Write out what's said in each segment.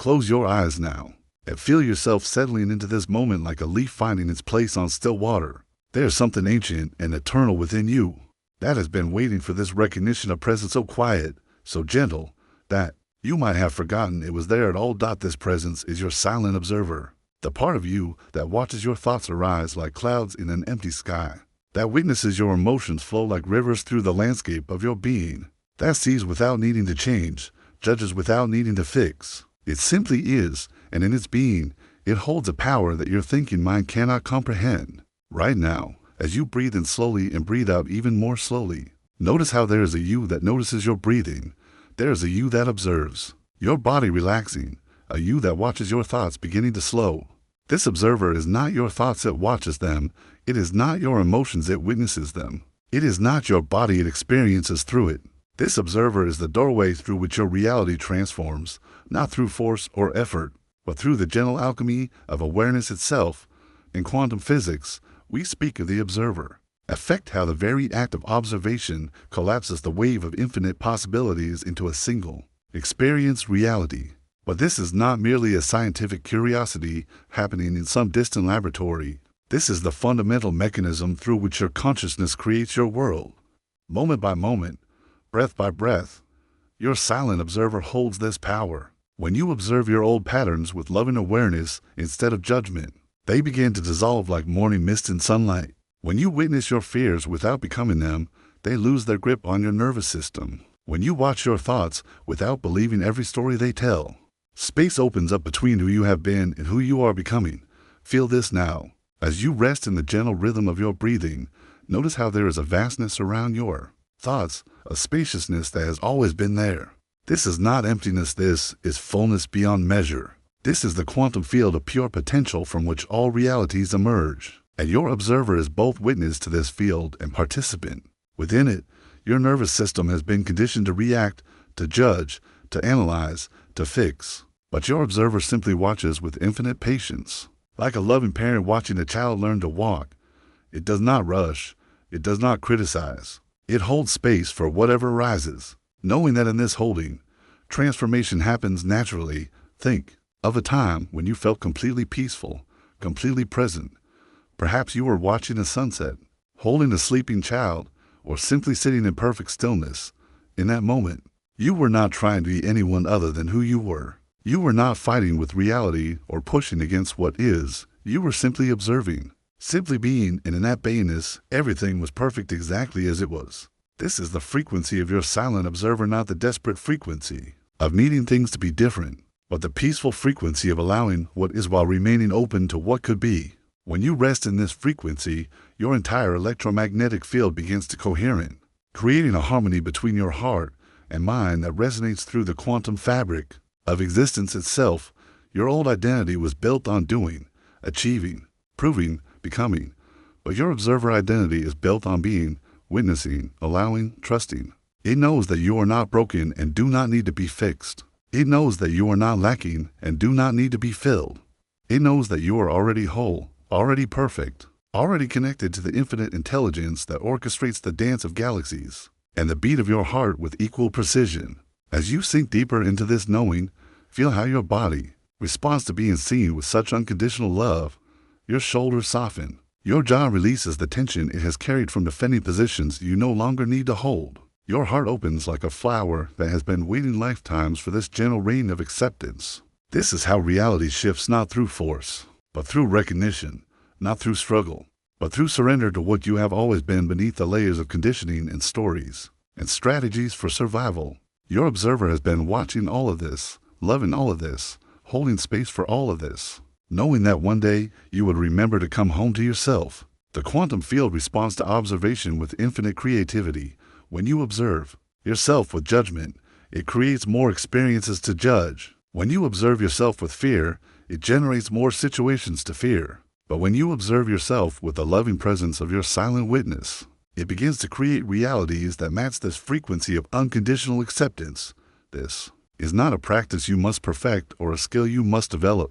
Close your eyes now and feel yourself settling into this moment like a leaf finding its place on still water. There is something ancient and eternal within you that has been waiting for this recognition of presence, so quiet, so gentle, that you might have forgotten it was there at all. This presence is your silent observer, the part of you that watches your thoughts arise like clouds in an empty sky, that witnesses your emotions flow like rivers through the landscape of your being, that sees without needing to change, judges without needing to fix. It simply is, and in its being, it holds a power that your thinking mind cannot comprehend. Right now, as you breathe in slowly and breathe out even more slowly, notice how there is a you that notices your breathing. There is a you that observes your body relaxing, a you that watches your thoughts beginning to slow. This observer is not your thoughts, it watches them. It is not your emotions, it witnesses them. It is not your body, it experiences through it. This observer is the doorway through which your reality transforms, not through force or effort, but through the gentle alchemy of awareness itself. In quantum physics, we speak of the observer. Affect how the very act of observation collapses the wave of infinite possibilities into a single experience reality. But this is not merely a scientific curiosity happening in some distant laboratory. This is the fundamental mechanism through which your consciousness creates your world. Moment by moment, breath by breath, your silent observer holds this power. When you observe your old patterns with loving awareness instead of judgment, they begin to dissolve like morning mist in sunlight. When you witness your fears without becoming them, they lose their grip on your nervous system. When you watch your thoughts without believing every story they tell, space opens up between who you have been and who you are becoming. Feel this now. As you rest in the gentle rhythm of your breathing, notice how there is a vastness around your thoughts, a spaciousness that has always been there. This is not emptiness, this is fullness beyond measure. This is the quantum field of pure potential from which all realities emerge. And your observer is both witness to this field and participant. Within it, your nervous system has been conditioned to react, to judge, to analyze, to fix. But your observer simply watches with infinite patience. Like a loving parent watching a child learn to walk, it does not rush, it does not criticize. It holds space for whatever arises, knowing that in this holding, transformation happens naturally. Think of a time when you felt completely peaceful, completely present. Perhaps you were watching a sunset, holding a sleeping child, or simply sitting in perfect stillness. In that moment, you were not trying to be anyone other than who you were. You were not fighting with reality or pushing against what is. You were simply observing, simply being, and in that beingness, everything was perfect exactly as it was. This is the frequency of your silent observer, not the desperate frequency of needing things to be different, but the peaceful frequency of allowing what is while remaining open to what could be. When you rest in this frequency, your entire electromagnetic field begins to coherent, creating a harmony between your heart and mind that resonates through the quantum fabric of existence itself. Your old identity was built on doing, achieving, proving, becoming, but your observer identity is built on being, witnessing, allowing, trusting. It knows that you are not broken and do not need to be fixed. It knows that you are not lacking and do not need to be filled. It knows that you are already whole, already perfect, already connected to the infinite intelligence that orchestrates the dance of galaxies and the beat of your heart with equal precision. As you sink deeper into this knowing, feel how your body responds to being seen with such unconditional love. Your shoulders soften. Your jaw releases the tension it has carried from defending positions you no longer need to hold. Your heart opens like a flower that has been waiting lifetimes for this gentle rain of acceptance. This is how reality shifts, not through force, but through recognition, not through struggle, but through surrender to what you have always been beneath the layers of conditioning and stories and strategies for survival. Your observer has been watching all of this, loving all of this, holding space for all of this, knowing that one day you would remember to come home to yourself. The quantum field responds to observation with infinite creativity. When you observe yourself with judgment, it creates more experiences to judge. When you observe yourself with fear, it generates more situations to fear. But when you observe yourself with the loving presence of your silent witness, it begins to create realities that match this frequency of unconditional acceptance. This is not a practice you must perfect or a skill you must develop.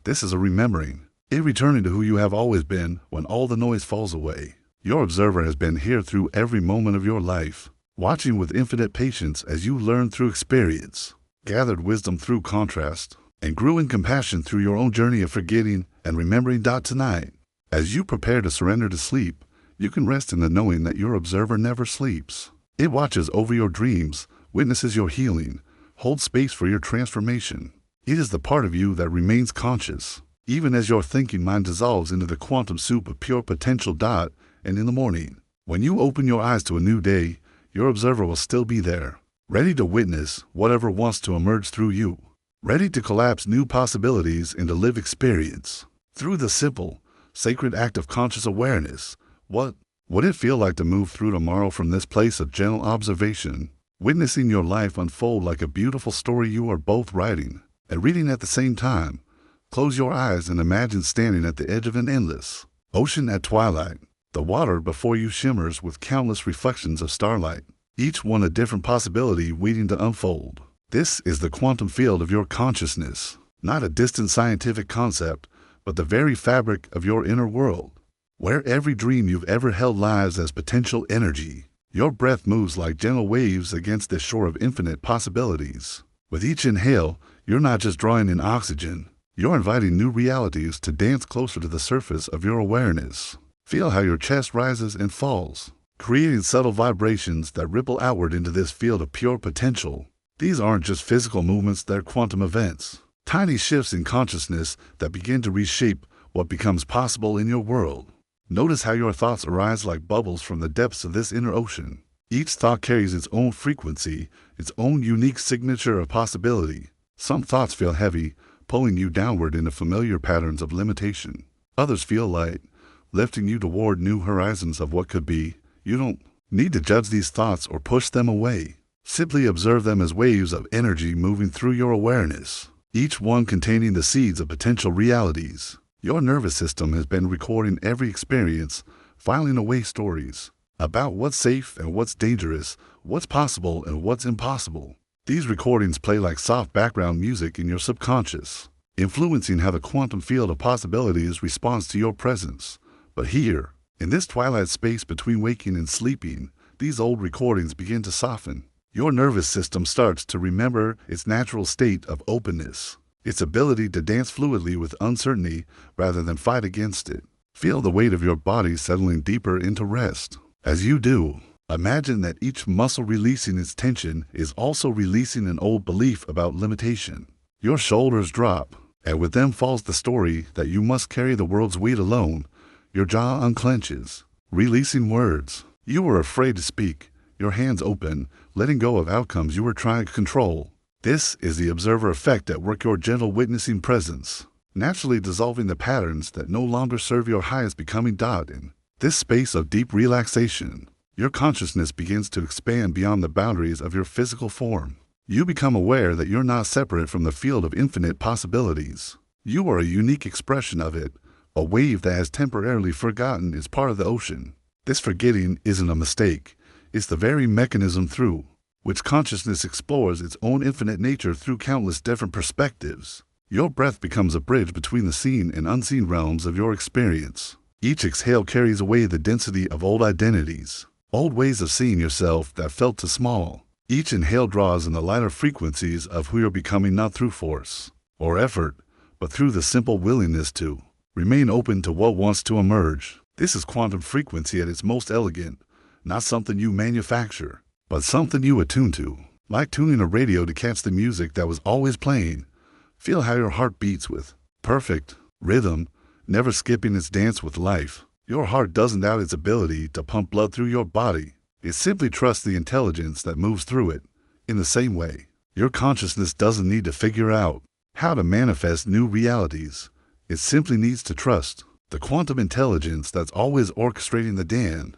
This is a remembering, a returning to who you have always been when all the noise falls away. Your observer has been here through every moment of your life, watching with infinite patience as you learn through experience, gathered wisdom through contrast, and grew in compassion through your own journey of forgetting and remembering. Tonight, as you prepare to surrender to sleep, you can rest in the knowing that your observer never sleeps. It watches over your dreams, witnesses your healing, holds space for your transformation. It is the part of you that remains conscious, even as your thinking mind dissolves into the quantum soup of pure potential. And in the morning, when you open your eyes to a new day, your observer will still be there, ready to witness whatever wants to emerge through you, ready to collapse new possibilities into lived experience. Through the simple, sacred act of conscious awareness, what would it feel like to move through tomorrow from this place of gentle observation, witnessing your life unfold like a beautiful story you are both writing and reading at the same time? Close your eyes and imagine standing at the edge of an endless ocean at twilight. The water before you shimmers with countless reflections of starlight, each one a different possibility waiting to unfold. This is the quantum field of your consciousness, not a distant scientific concept, but the very fabric of your inner world, where every dream you've ever held lies as potential energy. Your breath moves like gentle waves against the shore of infinite possibilities. With each inhale, you're not just drawing in oxygen, you're inviting new realities to dance closer to the surface of your awareness. Feel how your chest rises and falls, creating subtle vibrations that ripple outward into this field of pure potential. These aren't just physical movements, they're quantum events, tiny shifts in consciousness that begin to reshape what becomes possible in your world. Notice how your thoughts arise like bubbles from the depths of this inner ocean. Each thought carries its own frequency, its own unique signature of possibility. Some thoughts feel heavy, pulling you downward into familiar patterns of limitation. Others feel light, lifting you toward new horizons of what could be. You don't need to judge these thoughts or push them away. Simply observe them as waves of energy moving through your awareness, each one containing the seeds of potential realities. Your nervous system has been recording every experience, filing away stories about what's safe and what's dangerous, what's possible and what's impossible. These recordings play like soft background music in your subconscious, influencing how the quantum field of possibilities responds to your presence. But here, in this twilight space between waking and sleeping, these old recordings begin to soften. Your nervous system starts to remember its natural state of openness, its ability to dance fluidly with uncertainty rather than fight against it. Feel the weight of your body settling deeper into rest. As you do, imagine that each muscle releasing its tension is also releasing an old belief about limitation. Your shoulders drop, and with them falls the story that you must carry the world's weight alone. Your jaw unclenches, releasing words you were afraid to speak. Your hands open, letting go of outcomes you were trying to control. This is the observer effect at work, your gentle witnessing presence, naturally dissolving the patterns that no longer serve your highest becoming. In this space of deep relaxation, your consciousness begins to expand beyond the boundaries of your physical form. You become aware that you're not separate from the field of infinite possibilities. You are a unique expression of it, a wave that has temporarily forgotten is part of the ocean. This forgetting isn't a mistake. It's the very mechanism through which consciousness explores its own infinite nature through countless different perspectives. Your breath becomes a bridge between the seen and unseen realms of your experience. Each exhale carries away the density of old identities, old ways of seeing yourself that felt too small. Each inhale draws in the lighter frequencies of who you're becoming, not through force or effort, but through the simple willingness to remain open to what wants to emerge. This is quantum frequency at its most elegant, not something you manufacture, but something you attune to, like tuning a radio to catch the music that was always playing. Feel how your heart beats with perfect rhythm, never skipping its dance with life. Your heart doesn't doubt its ability to pump blood through your body. It simply trusts the intelligence that moves through it. In the same way, your consciousness doesn't need to figure out how to manifest new realities. It simply needs to trust the quantum intelligence that's always orchestrating the dance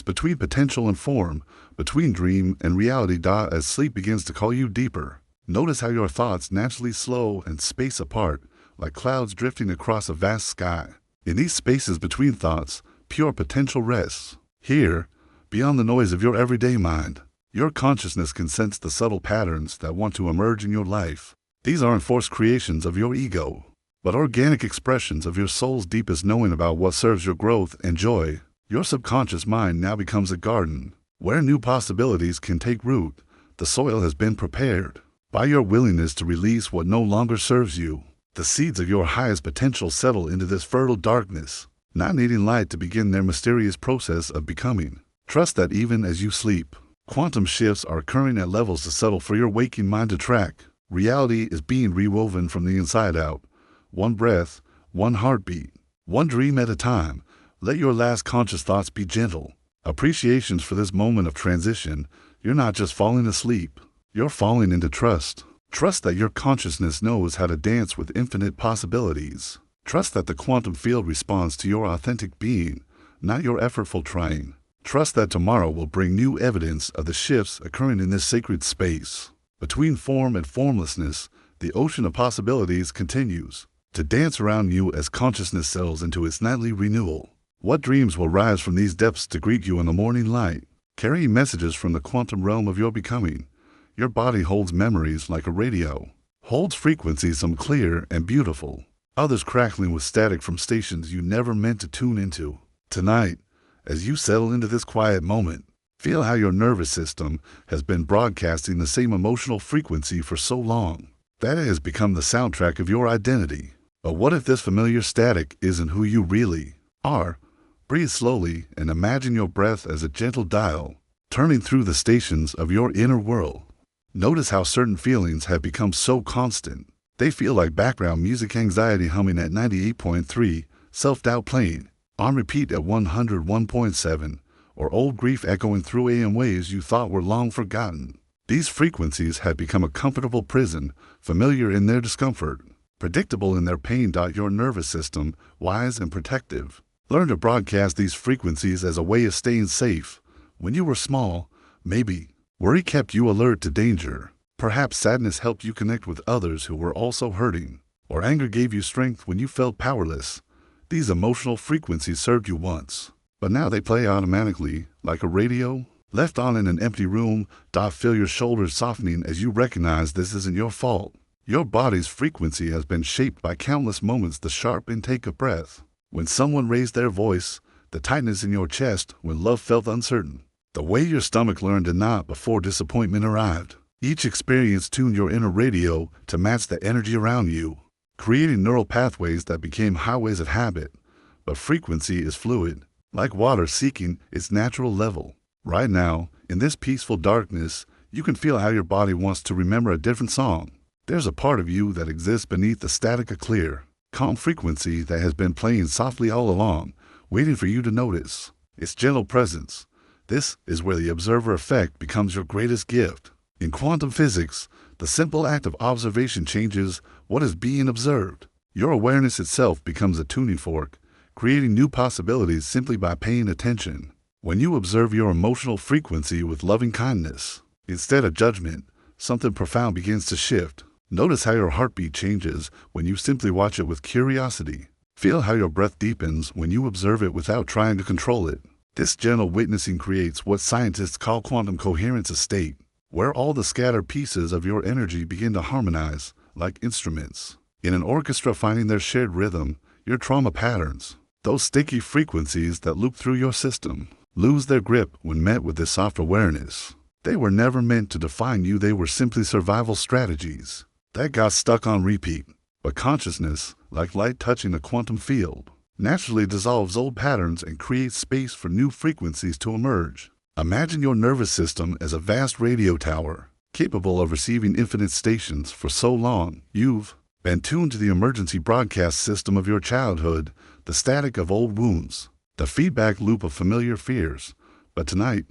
between potential and form, between dream and reality. As sleep begins to call you deeper, notice how your thoughts naturally slow and space apart, like clouds drifting across a vast sky. In these spaces between thoughts, pure potential rests. Here, beyond the noise of your everyday mind, your consciousness can sense the subtle patterns that want to emerge in your life. These aren't forced creations of your ego, but organic expressions of your soul's deepest knowing about what serves your growth and joy. Your subconscious mind now becomes a garden where new possibilities can take root. The soil has been prepared. By your willingness to release what no longer serves you, the seeds of your highest potential settle into this fertile darkness, not needing light to begin their mysterious process of becoming. Trust that even as you sleep, quantum shifts are occurring at levels to settle for your waking mind to track. Reality is being rewoven from the inside out. One breath, one heartbeat, one dream at a time. Let your last conscious thoughts be gentle. Appreciations for this moment of transition. You're not just falling asleep. You're falling into trust. Trust that your consciousness knows how to dance with infinite possibilities. Trust that the quantum field responds to your authentic being, not your effortful trying. Trust that tomorrow will bring new evidence of the shifts occurring in this sacred space. Between form and formlessness, the ocean of possibilities continues to dance around you as consciousness settles into its nightly renewal. What dreams will rise from these depths to greet you in the morning light, carrying messages from the quantum realm of your becoming? Your body holds memories like a radio, holds frequencies some clear and beautiful, others crackling with static from stations you never meant to tune into. Tonight, as you settle into this quiet moment, feel how your nervous system has been broadcasting the same emotional frequency for so long that it has become the soundtrack of your identity. But what if this familiar static isn't who you really are? Breathe slowly and imagine your breath as a gentle dial, turning through the stations of your inner world. Notice how certain feelings have become so constant. They feel like background music, anxiety humming at 98.3, self-doubt playing on repeat at 101.7, or old grief echoing through AM waves you thought were long forgotten. These frequencies have become a comfortable prison, familiar in their discomfort, predictable in their pain. Your nervous system, wise and protective, learned to broadcast these frequencies as a way of staying safe. When you were small, maybe worry kept you alert to danger. Perhaps sadness helped you connect with others who were also hurting, or anger gave you strength when you felt powerless. These emotional frequencies served you once, but now they play automatically, like a radio left on in an empty room. Feel your shoulders softening as you recognize this isn't your fault. Your body's frequency has been shaped by countless moments. The sharp intake of breath, when someone raised their voice, the tightness in your chest when love felt uncertain, the way your stomach learned to knot before disappointment arrived. Each experience tuned your inner radio to match the energy around you, creating neural pathways that became highways of habit. But frequency is fluid, like water seeking its natural level. Right now, in this peaceful darkness, you can feel how your body wants to remember a different song. There's a part of you that exists beneath the static, a clear, calm frequency that has been playing softly all along, waiting for you to notice its gentle presence. This is where the observer effect becomes your greatest gift. In quantum physics, the simple act of observation changes what is being observed. Your awareness itself becomes a tuning fork, creating new possibilities simply by paying attention. When you observe your emotional frequency with loving kindness, instead of judgment, something profound begins to shift. Notice how your heartbeat changes when you simply watch it with curiosity. Feel how your breath deepens when you observe it without trying to control it. This gentle witnessing creates what scientists call quantum coherence, a state where all the scattered pieces of your energy begin to harmonize like instruments in an orchestra, finding their shared rhythm. Your trauma patterns, those sticky frequencies that loop through your system, lose their grip when met with this soft awareness. They were never meant to define you. They were simply survival strategies that got stuck on repeat. But consciousness, like light touching a quantum field, naturally dissolves old patterns and creates space for new frequencies to emerge. Imagine your nervous system as a vast radio tower, capable of receiving infinite stations. For so long, you've been tuned to the emergency broadcast system of your childhood, the static of old wounds, the feedback loop of familiar fears. But tonight,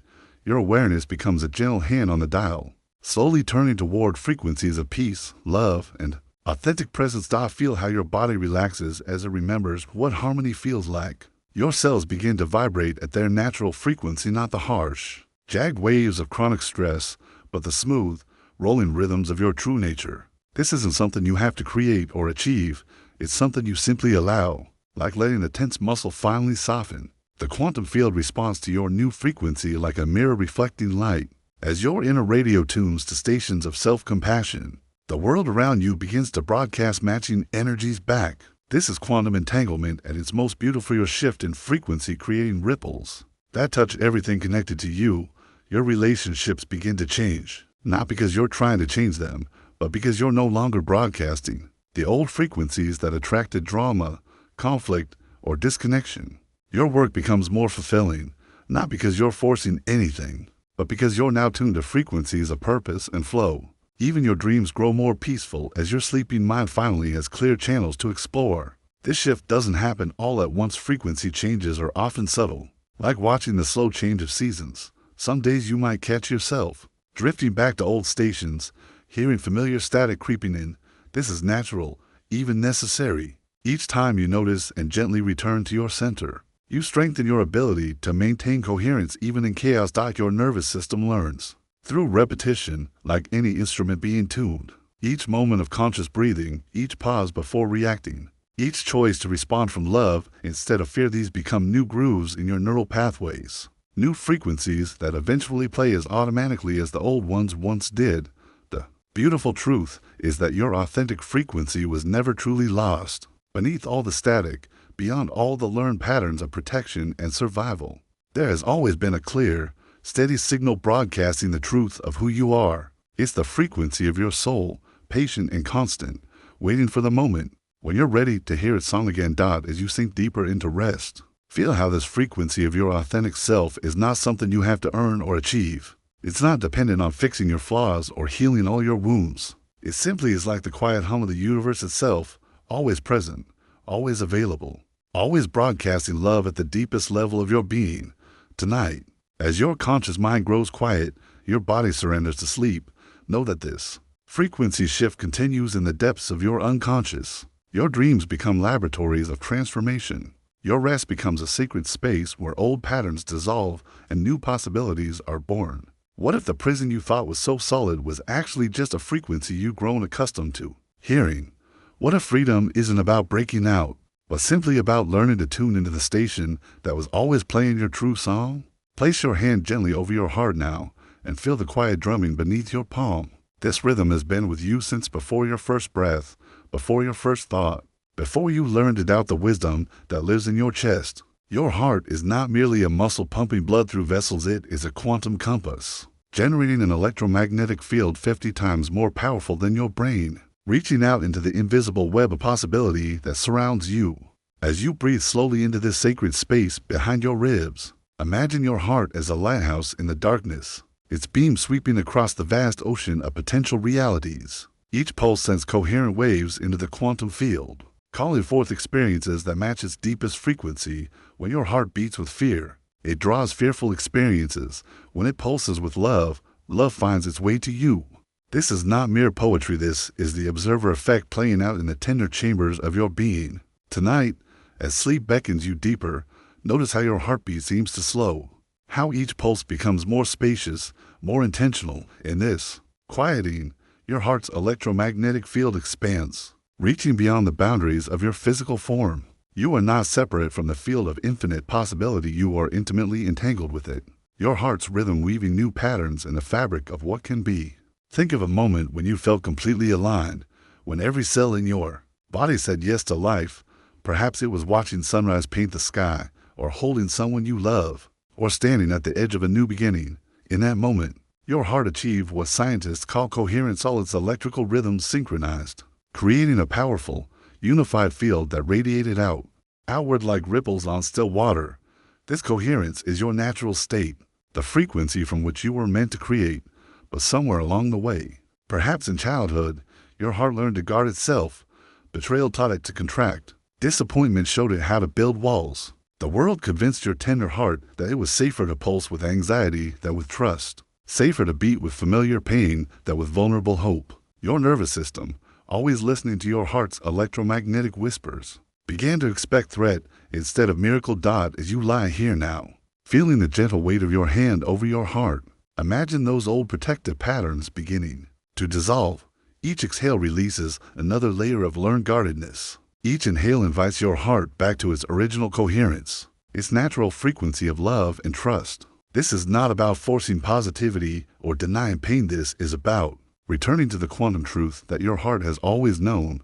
your awareness becomes a gentle hand on the dial, slowly turning toward frequencies of peace, love, and authentic presence. Feel how your body relaxes as it remembers what harmony feels like. Your cells begin to vibrate at their natural frequency, not the harsh, jagged waves of chronic stress, but the smooth, rolling rhythms of your true nature. This isn't something you have to create or achieve. It's something you simply allow, like letting a tense muscle finally soften. The quantum field responds to your new frequency like a mirror reflecting light. As your inner radio tunes to stations of self-compassion, the world around you begins to broadcast matching energies back. This is quantum entanglement at its most beautiful. Your shift in frequency creating ripples that touch everything connected to you. Your relationships begin to change, not because you're trying to change them, but because you're no longer broadcasting the old frequencies that attracted drama, conflict, or disconnection. Your work becomes more fulfilling, not because you're forcing anything, but because you're now tuned to frequencies of purpose and flow. Even your dreams grow more peaceful as your sleeping mind finally has clear channels to explore. This shift doesn't happen all at once. Frequency changes are often subtle, like watching the slow change of seasons. Some days you might catch yourself drifting back to old stations, hearing familiar static creeping in. This is natural, even necessary. Each time you notice and gently return to your center, you strengthen your ability to maintain coherence even in chaos. Your nervous system learns through repetition, like any instrument being tuned. Each moment of conscious breathing, each pause before reacting, each choice to respond from love instead of fear, these become new grooves in your neural pathways, new frequencies that eventually play as automatically as the old ones once did. The beautiful truth is that your authentic frequency was never truly lost. Beneath all the static, beyond all the learned patterns of protection and survival, there has always been a clear, steady signal broadcasting the truth of who you are. It's the frequency of your soul, patient and constant, waiting for the moment when you're ready to hear its song again. As you sink deeper into rest, feel how this frequency of your authentic self is not something you have to earn or achieve. It's not dependent on fixing your flaws or healing all your wounds. It simply is like the quiet hum of the universe itself, always present, always available, always broadcasting love at the deepest level of your being. Tonight, as your conscious mind grows quiet, your body surrenders to sleep, know that this frequency shift continues in the depths of your unconscious. Your dreams become laboratories of transformation. Your rest becomes a sacred space where old patterns dissolve and new possibilities are born. What if the prison you thought was so solid was actually just a frequency you've grown accustomed to hearing? What if freedom isn't about breaking out, but simply about learning to tune into the station that was always playing your true song? Place your hand gently over your heart now and feel the quiet drumming beneath your palm. This rhythm has been with you since before your first breath, before your first thought, before you learned to doubt the wisdom that lives in your chest. Your heart is not merely a muscle pumping blood through vessels, it is a quantum compass, generating an electromagnetic field 50 times more powerful than your brain, reaching out into the invisible web of possibility that surrounds you. As you breathe slowly into this sacred space behind your ribs, imagine your heart as a lighthouse in the darkness, its beam sweeping across the vast ocean of potential realities. Each pulse sends coherent waves into the quantum field, calling forth experiences that match its deepest frequency. When your heart beats with fear, it draws fearful experiences. When it pulses with love, love finds its way to you. This is not mere poetry, this is the observer effect playing out in the tender chambers of your being. Tonight, as sleep beckons you deeper, notice how your heartbeat seems to slow, how each pulse becomes more spacious, more intentional. In this quieting, your heart's electromagnetic field expands, reaching beyond the boundaries of your physical form. You are not separate from the field of infinite possibility, you are intimately entangled with it, your heart's rhythm weaving new patterns in the fabric of what can be. Think of a moment when you felt completely aligned, when every cell in your body said yes to life. Perhaps it was watching sunrise paint the sky, or holding someone you love, or standing at the edge of a new beginning. In that moment, your heart achieved what scientists call coherence, all its electrical rhythms synchronized, creating a powerful, unified field that radiated outward like ripples on still water. This coherence is your natural state, the frequency from which you were meant to create. But somewhere along the way, perhaps in childhood, your heart learned to guard itself. Betrayal taught it to contract. Disappointment showed it how to build walls. The world convinced your tender heart that it was safer to pulse with anxiety than with trust, safer to beat with familiar pain than with vulnerable hope. Your nervous system, always listening to your heart's electromagnetic whispers, began to expect threat instead of miracle. As you lie here now, feeling the gentle weight of your hand over your heart, imagine those old protective patterns beginning to dissolve. Each exhale releases another layer of learned guardedness. Each inhale invites your heart back to its original coherence, its natural frequency of love and trust. This is not about forcing positivity or denying pain. This is about returning to the quantum truth that your heart has always known.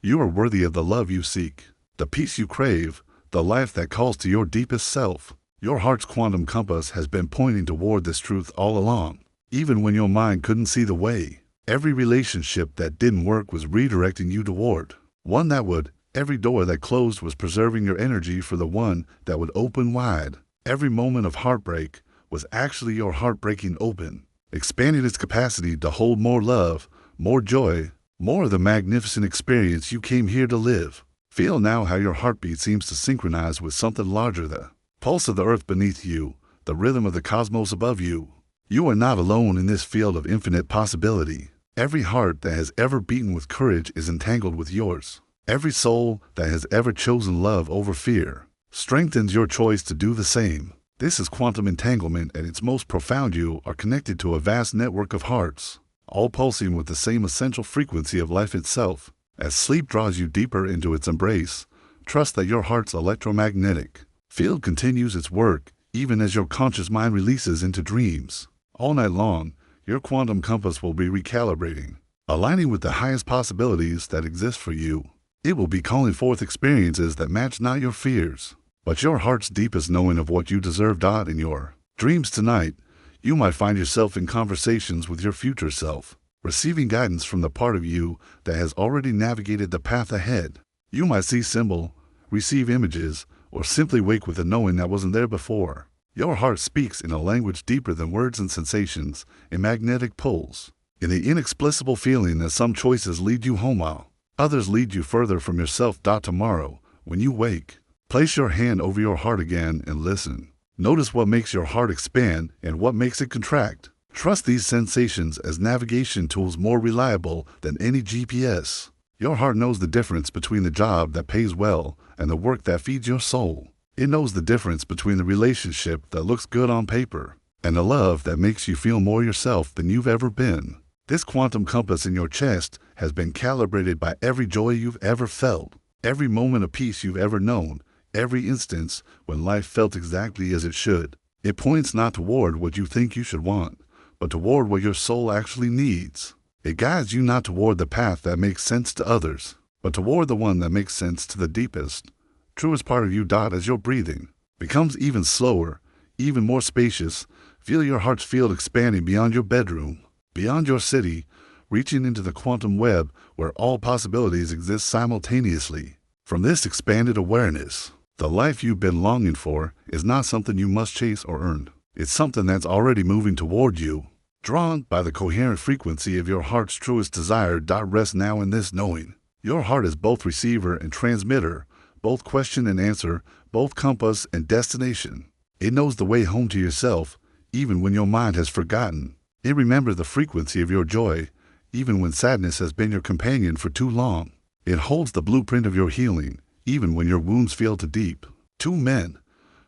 You are worthy of the love you seek, the peace you crave, the life that calls to your deepest self. Your heart's quantum compass has been pointing toward this truth all along, even when your mind couldn't see the way. Every relationship that didn't work was redirecting you toward one that would. Every door that closed was preserving your energy for the one that would open wide. Every moment of heartbreak was actually your heart breaking open, expanding its capacity to hold more love, more joy, more of the magnificent experience you came here to live. Feel now how your heartbeat seems to synchronize with something larger, the pulse of the earth beneath you, the rhythm of the cosmos above you. You are not alone in this field of infinite possibility. Every heart that has ever beaten with courage is entangled with yours. Every soul that has ever chosen love over fear strengthens your choice to do the same. This is quantum entanglement at its most profound. You are connected to a vast network of hearts, all pulsing with the same essential frequency of life itself. As sleep draws you deeper into its embrace, trust that your heart's electromagnetic field continues its work even as your conscious mind releases into dreams. All night long, your quantum compass will be recalibrating, aligning with the highest possibilities that exist for you. It will be calling forth experiences that match not your fears, but your heart's deepest knowing of what you deserve. In your dreams tonight, you might find yourself in conversations with your future self, receiving guidance from the part of you that has already navigated the path ahead. You might see symbol, receive images, or simply wake with a knowing that wasn't there before. Your heart speaks in a language deeper than words and sensations, in magnetic pulls, in the inexplicable feeling that some choices lead you home while others lead you further from yourself. Tomorrow, when you wake, place your hand over your heart again and listen. Notice what makes your heart expand and what makes it contract. Trust these sensations as navigation tools more reliable than any GPS. Your heart knows the difference between the job that pays well and the work that feeds your soul. It knows the difference between the relationship that looks good on paper and the love that makes you feel more yourself than you've ever been. This quantum compass in your chest has been calibrated by every joy you've ever felt, every moment of peace you've ever known, every instance when life felt exactly as it should. It points not toward what you think you should want, but toward what your soul actually needs. It guides you not toward the path that makes sense to others, but toward the one that makes sense to the deepest, truest part of you. As your breathing becomes even slower, even more spacious, feel your heart's field expanding beyond your bedroom, beyond your city, reaching into the quantum web where all possibilities exist simultaneously. From this expanded awareness, the life you've been longing for is not something you must chase or earn. It's something that's already moving toward you, drawn by the coherent frequency of your heart's truest desire. Rest now in this knowing. Your heart is both receiver and transmitter, both question and answer, both compass and destination. It knows the way home to yourself, even when your mind has forgotten. It remembers the frequency of your joy, even when sadness has been your companion for too long. It holds the blueprint of your healing, even when your wounds feel too deep. 2 men.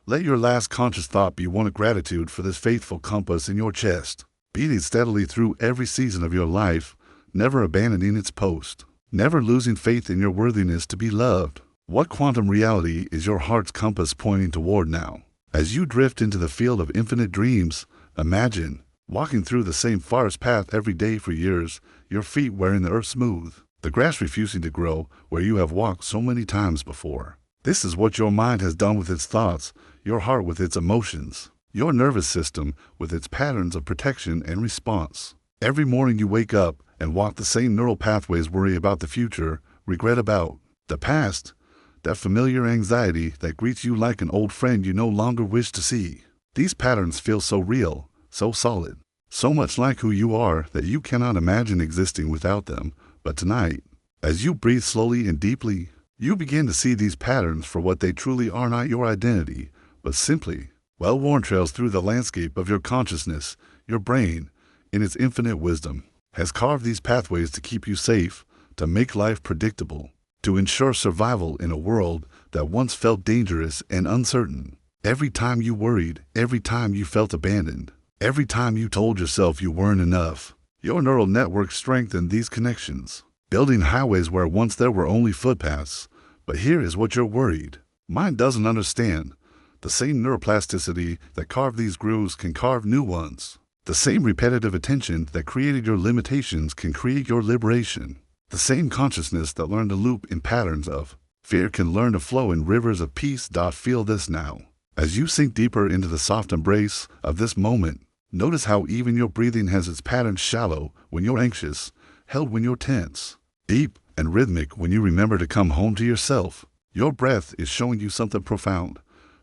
Let your last conscious thought be one of gratitude for this faithful compass in your chest, beating steadily through every season of your life, never abandoning its post, never losing faith in your worthiness to be loved. What quantum reality is your heart's compass pointing toward now? As you drift into the field of infinite dreams, imagine walking through the same forest path every day for years, your feet wearing the earth smooth, the grass refusing to grow where you have walked so many times before. This is what your mind has done with its thoughts, your heart with its emotions, your nervous system with its patterns of protection and response. Every morning you wake up and walk the same neural pathways, worry about the future, regret about the past, that familiar anxiety that greets you like an old friend you no longer wish to see. These patterns feel so real, so solid, so much like who you are that you cannot imagine existing without them. But tonight, as you breathe slowly and deeply, you begin to see these patterns for what they truly are, not your identity, but simply well-worn trails through the landscape of your consciousness. Your brain, in its infinite wisdom, has carved these pathways to keep you safe, to make life predictable, to ensure survival in a world that once felt dangerous and uncertain. Every time you worried, every time you felt abandoned, every time you told yourself you weren't enough, your neural network strengthened these connections, building highways where once there were only footpaths. But here is what you're worried. Mind doesn't understand. The same neuroplasticity that carved these grooves can carve new ones. The same repetitive attention that created your limitations can create your liberation. The same consciousness that learned to loop in patterns of fear can learn to flow in rivers of peace. Feel this now. As you sink deeper into the soft embrace of this moment, Notice how even your breathing has its patterns: shallow when you're anxious, held when you're tense, deep and rhythmic when you remember to come home to yourself. Your breath is showing you something profound.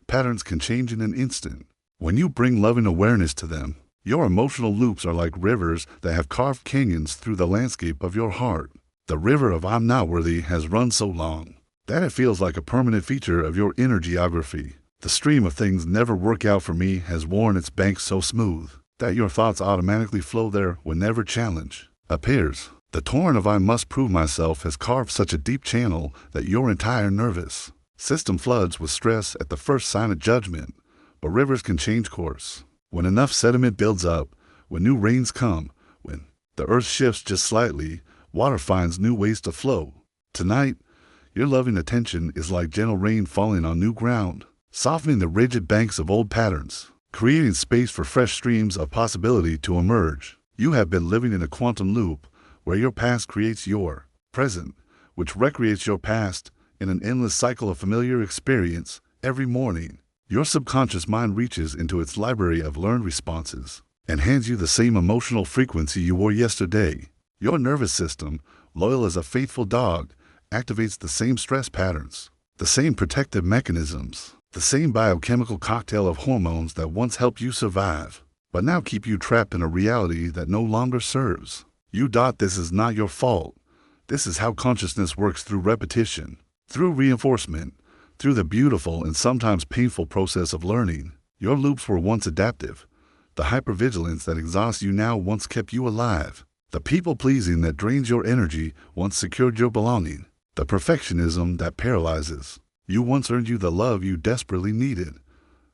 Patterns can change in an instant. When you bring loving awareness to them, your emotional loops are like rivers that have carved canyons through the landscape of your heart. The river of I'm not worthy has run so long that it feels like a permanent feature of your inner geography. The stream of things never work out for me has worn its banks so smooth that your thoughts automatically flow there whenever challenge appears. The torrent of I must prove myself has carved such a deep channel that your entire nervous system floods with stress at the first sign of judgment. But rivers can change course. When enough sediment builds up, when new rains come, when the earth shifts just slightly, water finds new ways to flow. Tonight, your loving attention is like gentle rain falling on new ground, softening the rigid banks of old patterns, creating space for fresh streams of possibility to emerge. You have been living in a quantum loop where your past creates your present, which recreates your past in an endless cycle of familiar experience. Every morning, your subconscious mind reaches into its library of learned responses and hands you the same emotional frequency you wore yesterday. Your nervous system, loyal as a faithful dog, activates the same stress patterns, the same protective mechanisms, the same biochemical cocktail of hormones that once helped you survive, but now keep you trapped in a reality that no longer serves you. This is not your fault. This is how consciousness works: through repetition, through reinforcement, through the beautiful and sometimes painful process of learning. Your loops were once adaptive. The hypervigilance that exhausts you now once kept you alive. The people-pleasing that drains your energy once secured your belonging. The perfectionism that paralyzes you once earned you the love you desperately needed.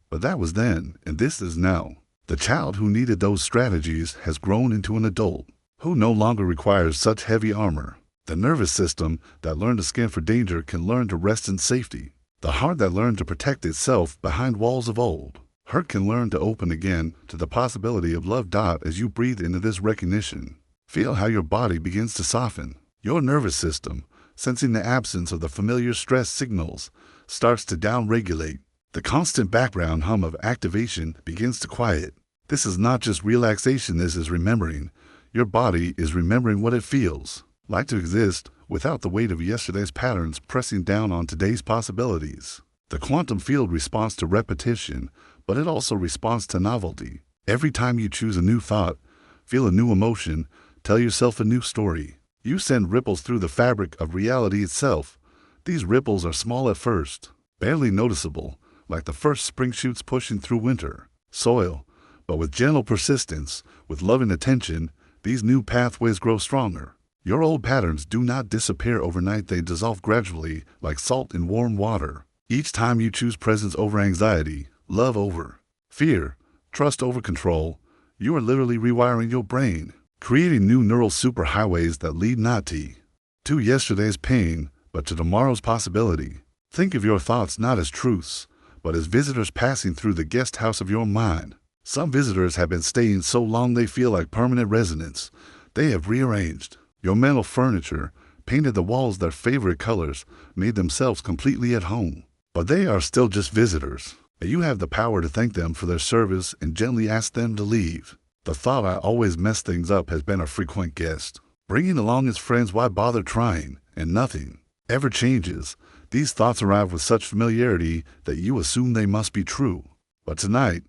But that was then, and this is now. The child who needed those strategies has grown into an adult who no longer requires such heavy armor. The nervous system that learned to scan for danger can learn to rest in safety. The heart that learned to protect itself behind walls of old hurt can learn to open again to the possibility of love. As you breathe into this recognition, feel how your body begins to soften. Your nervous system, sensing the absence of the familiar stress signals, starts to downregulate. The constant background hum of activation begins to quiet. This is not just relaxation, this is remembering. Your body is remembering what it feels like to exist without the weight of yesterday's patterns pressing down on today's possibilities. The quantum field responds to repetition, but it also responds to novelty. Every time you choose a new thought, feel a new emotion, tell yourself a new story, you send ripples through the fabric of reality itself. These ripples are small at first, barely noticeable, like the first spring shoots pushing through winter soil. But with gentle persistence, with loving attention, these new pathways grow stronger. Your old patterns do not disappear overnight, they dissolve gradually like salt in warm water. Each time you choose presence over anxiety, love over fear, trust over control, you are literally rewiring your brain, creating new neural superhighways that lead not to yesterday's pain, but to tomorrow's possibility. Think of your thoughts not as truths, but as visitors passing through the guest house of your mind. Some visitors have been staying so long they feel like permanent residents. They have rearranged your mental furniture, painted the walls their favorite colors, made themselves completely at home. But they are still just visitors. You have the power to thank them for their service and gently ask them to leave. The thought "I always mess things up" has been a frequent guest, bringing along its friends. Why bother trying? And nothing ever changes. These thoughts arrive with such familiarity that you assume they must be true. But tonight,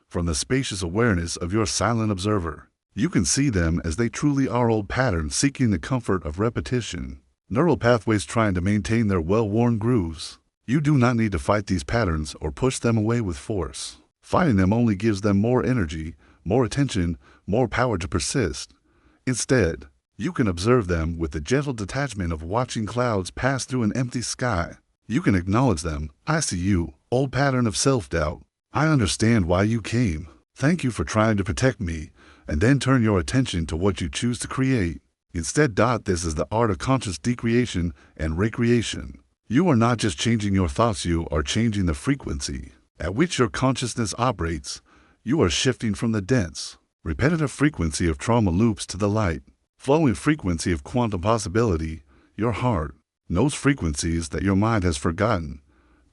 from the spacious awareness of your silent observer, you can see them as they truly are: old patterns seeking the comfort of repetition, neural pathways trying to maintain their well-worn grooves. You do not need to fight these patterns or push them away with force. Fighting them only gives them more energy, more attention, more power to persist. Instead, you can observe them with the gentle detachment of watching clouds pass through an empty sky. You can acknowledge them. I see you, old pattern of self-doubt. I understand why you came. Thank you for trying to protect me. And then turn your attention to what you choose to create. Instead, this is the art of conscious decreation and recreation. You are not just changing your thoughts, you are changing the frequency at which your consciousness operates. You are shifting from the dense, repetitive frequency of trauma loops to the light, flowing frequency of quantum possibility. Your heart knows frequencies that your mind has forgotten,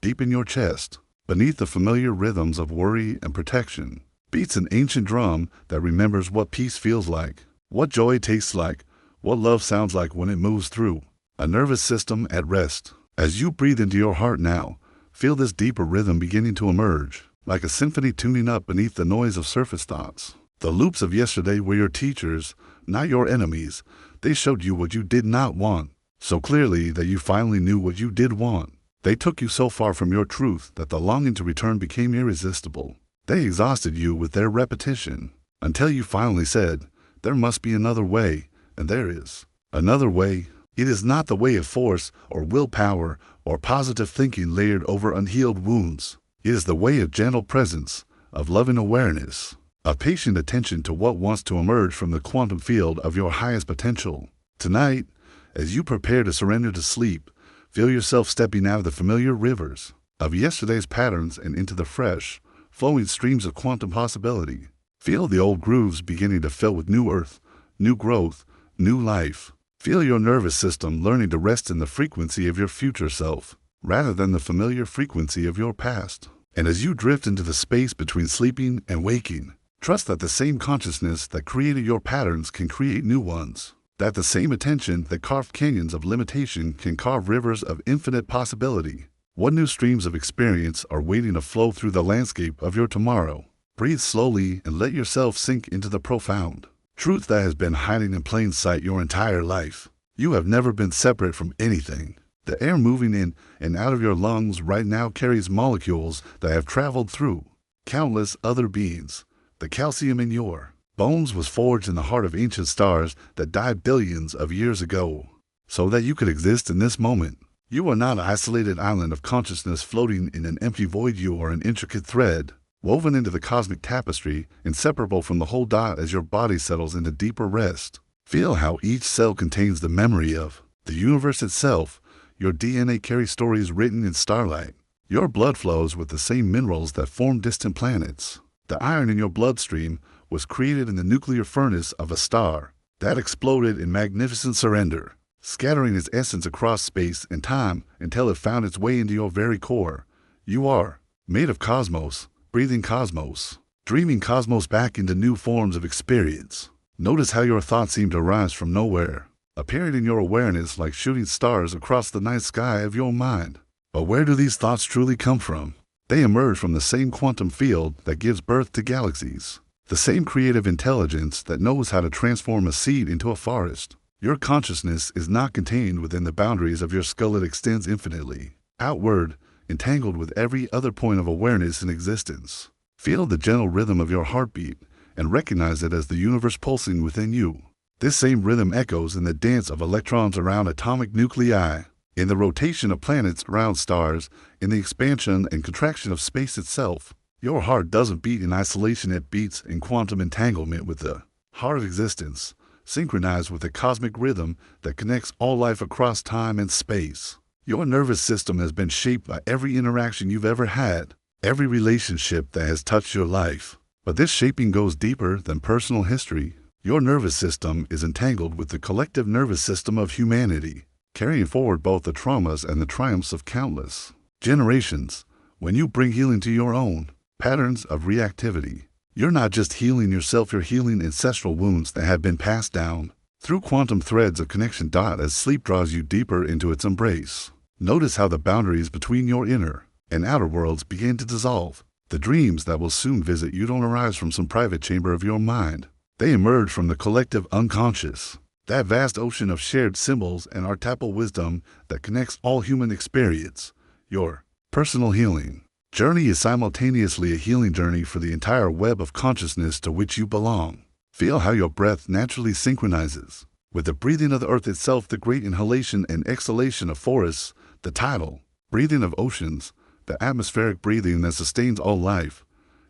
deep in your chest, beneath the familiar rhythms of worry and protection. beats an ancient drum that remembers what peace feels like, what joy tastes like, what love sounds like when it moves through. A nervous system at rest. As you breathe into your heart now, feel this deeper rhythm beginning to emerge, like a symphony tuning up beneath the noise of surface thoughts. The loops of yesterday were your teachers, not your enemies. They showed you what you did not want, so clearly that you finally knew what you did want. They took you so far from your truth that the longing to return became irresistible. They exhausted you with their repetition, until you finally said, "There must be another way," and there is. Another way. It is not the way of force or willpower or positive thinking layered over unhealed wounds. It is the way of gentle presence, of loving awareness, of patient attention to what wants to emerge from the quantum field of your highest potential. Tonight, as you prepare to surrender to sleep, feel yourself stepping out of the familiar rivers of yesterday's patterns and into the fresh, flowing streams of quantum possibility. Feel the old grooves beginning to fill with new earth, new growth, new life. Feel your nervous system learning to rest in the frequency of your future self, rather than the familiar frequency of your past. And as you drift into the space between sleeping and waking, trust that the same consciousness that created your patterns can create new ones. That the same attention that carved canyons of limitation can carve rivers of infinite possibility. What new streams of experience are waiting to flow through the landscape of your tomorrow? Breathe slowly and let yourself sink into the profound truth that has been hiding in plain sight your entire life. You have never been separate from anything. The air moving in and out of your lungs right now carries molecules that have traveled through countless other beings. The calcium in your bones was forged in the heart of ancient stars that died billions of years ago, so that you could exist in this moment. You are not an isolated island of consciousness floating in an empty void. You are an intricate thread, woven into the cosmic tapestry, inseparable from the whole dot as your body settles into deeper rest. Feel how each cell contains the memory of the universe itself. Your DNA carries stories written in starlight. Your blood flows with the same minerals that form distant planets. The iron in your bloodstream was created in the nuclear furnace of a star that exploded in magnificent surrender, scattering its essence across space and time until it found its way into your very core. You are made of cosmos, breathing cosmos, dreaming cosmos back into new forms of experience. Notice how your thoughts seem to rise from nowhere, appearing in your awareness like shooting stars across the night sky of your mind. But where do these thoughts truly come from? They emerge from the same quantum field that gives birth to galaxies, the same creative intelligence that knows how to transform a seed into a forest. Your consciousness is not contained within the boundaries of your skull. It extends infinitely outward, entangled with every other point of awareness in existence. Feel the gentle rhythm of your heartbeat and recognize it as the universe pulsing within you. This same rhythm echoes in the dance of electrons around atomic nuclei, in the rotation of planets around stars, in the expansion and contraction of space itself. Your heart doesn't beat in isolation. It beats in quantum entanglement with the heart of existence, synchronized with the cosmic rhythm that connects all life across time and space. Your nervous system has been shaped by every interaction you've ever had, every relationship that has touched your life. But this shaping goes deeper than personal history. Your nervous system is entangled with the collective nervous system of humanity, carrying forward both the traumas and the triumphs of countless generations. When you bring healing to your own patterns of reactivity, you're not just healing yourself, you're healing ancestral wounds that have been passed down through quantum threads of connection. As sleep draws you deeper into its embrace, notice how the boundaries between your inner and outer worlds begin to dissolve. The dreams that will soon visit you don't arise from some private chamber of your mind. They emerge from the collective unconscious, that vast ocean of shared symbols and archetypal wisdom that connects all human experience. Your personal healing journey is simultaneously a healing journey for the entire web of consciousness to which you belong. Feel how your breath naturally synchronizes with the breathing of the earth itself, the great inhalation and exhalation of forests, the tidal breathing of oceans, the atmospheric breathing that sustains all life.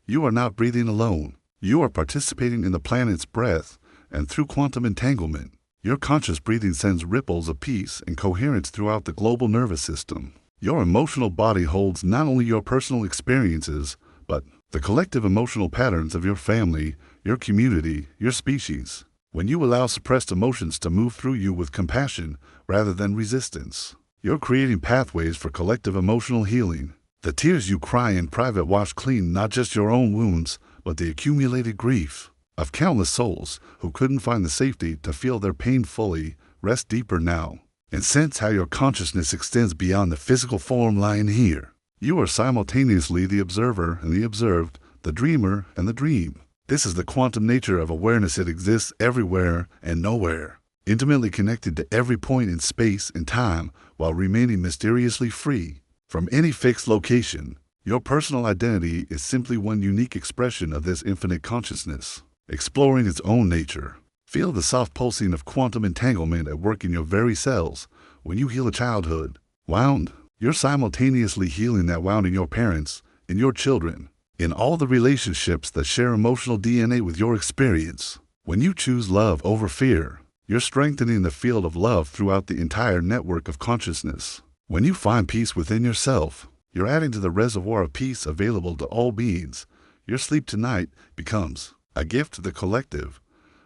You are not breathing alone. You are participating in the planet's breath, and through quantum entanglement, your conscious breathing sends ripples of peace and coherence throughout the global nervous system. Your emotional body holds not only your personal experiences, but the collective emotional patterns of your family, your community, your species. When you allow suppressed emotions to move through you with compassion rather than resistance, you're creating pathways for collective emotional healing. The tears you cry in private wash clean not just your own wounds, but the accumulated grief of countless souls who couldn't find the safety to feel their pain fully. Rest deeper now and sense how your consciousness extends beyond the physical form lying here. You are simultaneously the observer and the observed, the dreamer and the dream. This is the quantum nature of awareness. It exists everywhere and nowhere, intimately connected to every point in space and time while remaining mysteriously free from any fixed location. Your personal identity is simply one unique expression of this infinite consciousness, exploring its own nature. Feel the soft pulsing of quantum entanglement at work in your very cells. When you heal a childhood wound, you're simultaneously healing that wound in your parents, in your children, in all the relationships that share emotional DNA with your experience. When you choose love over fear, you're strengthening the field of love throughout the entire network of consciousness. When you find peace within yourself, you're adding to the reservoir of peace available to all beings. Your sleep tonight becomes a gift to the collective.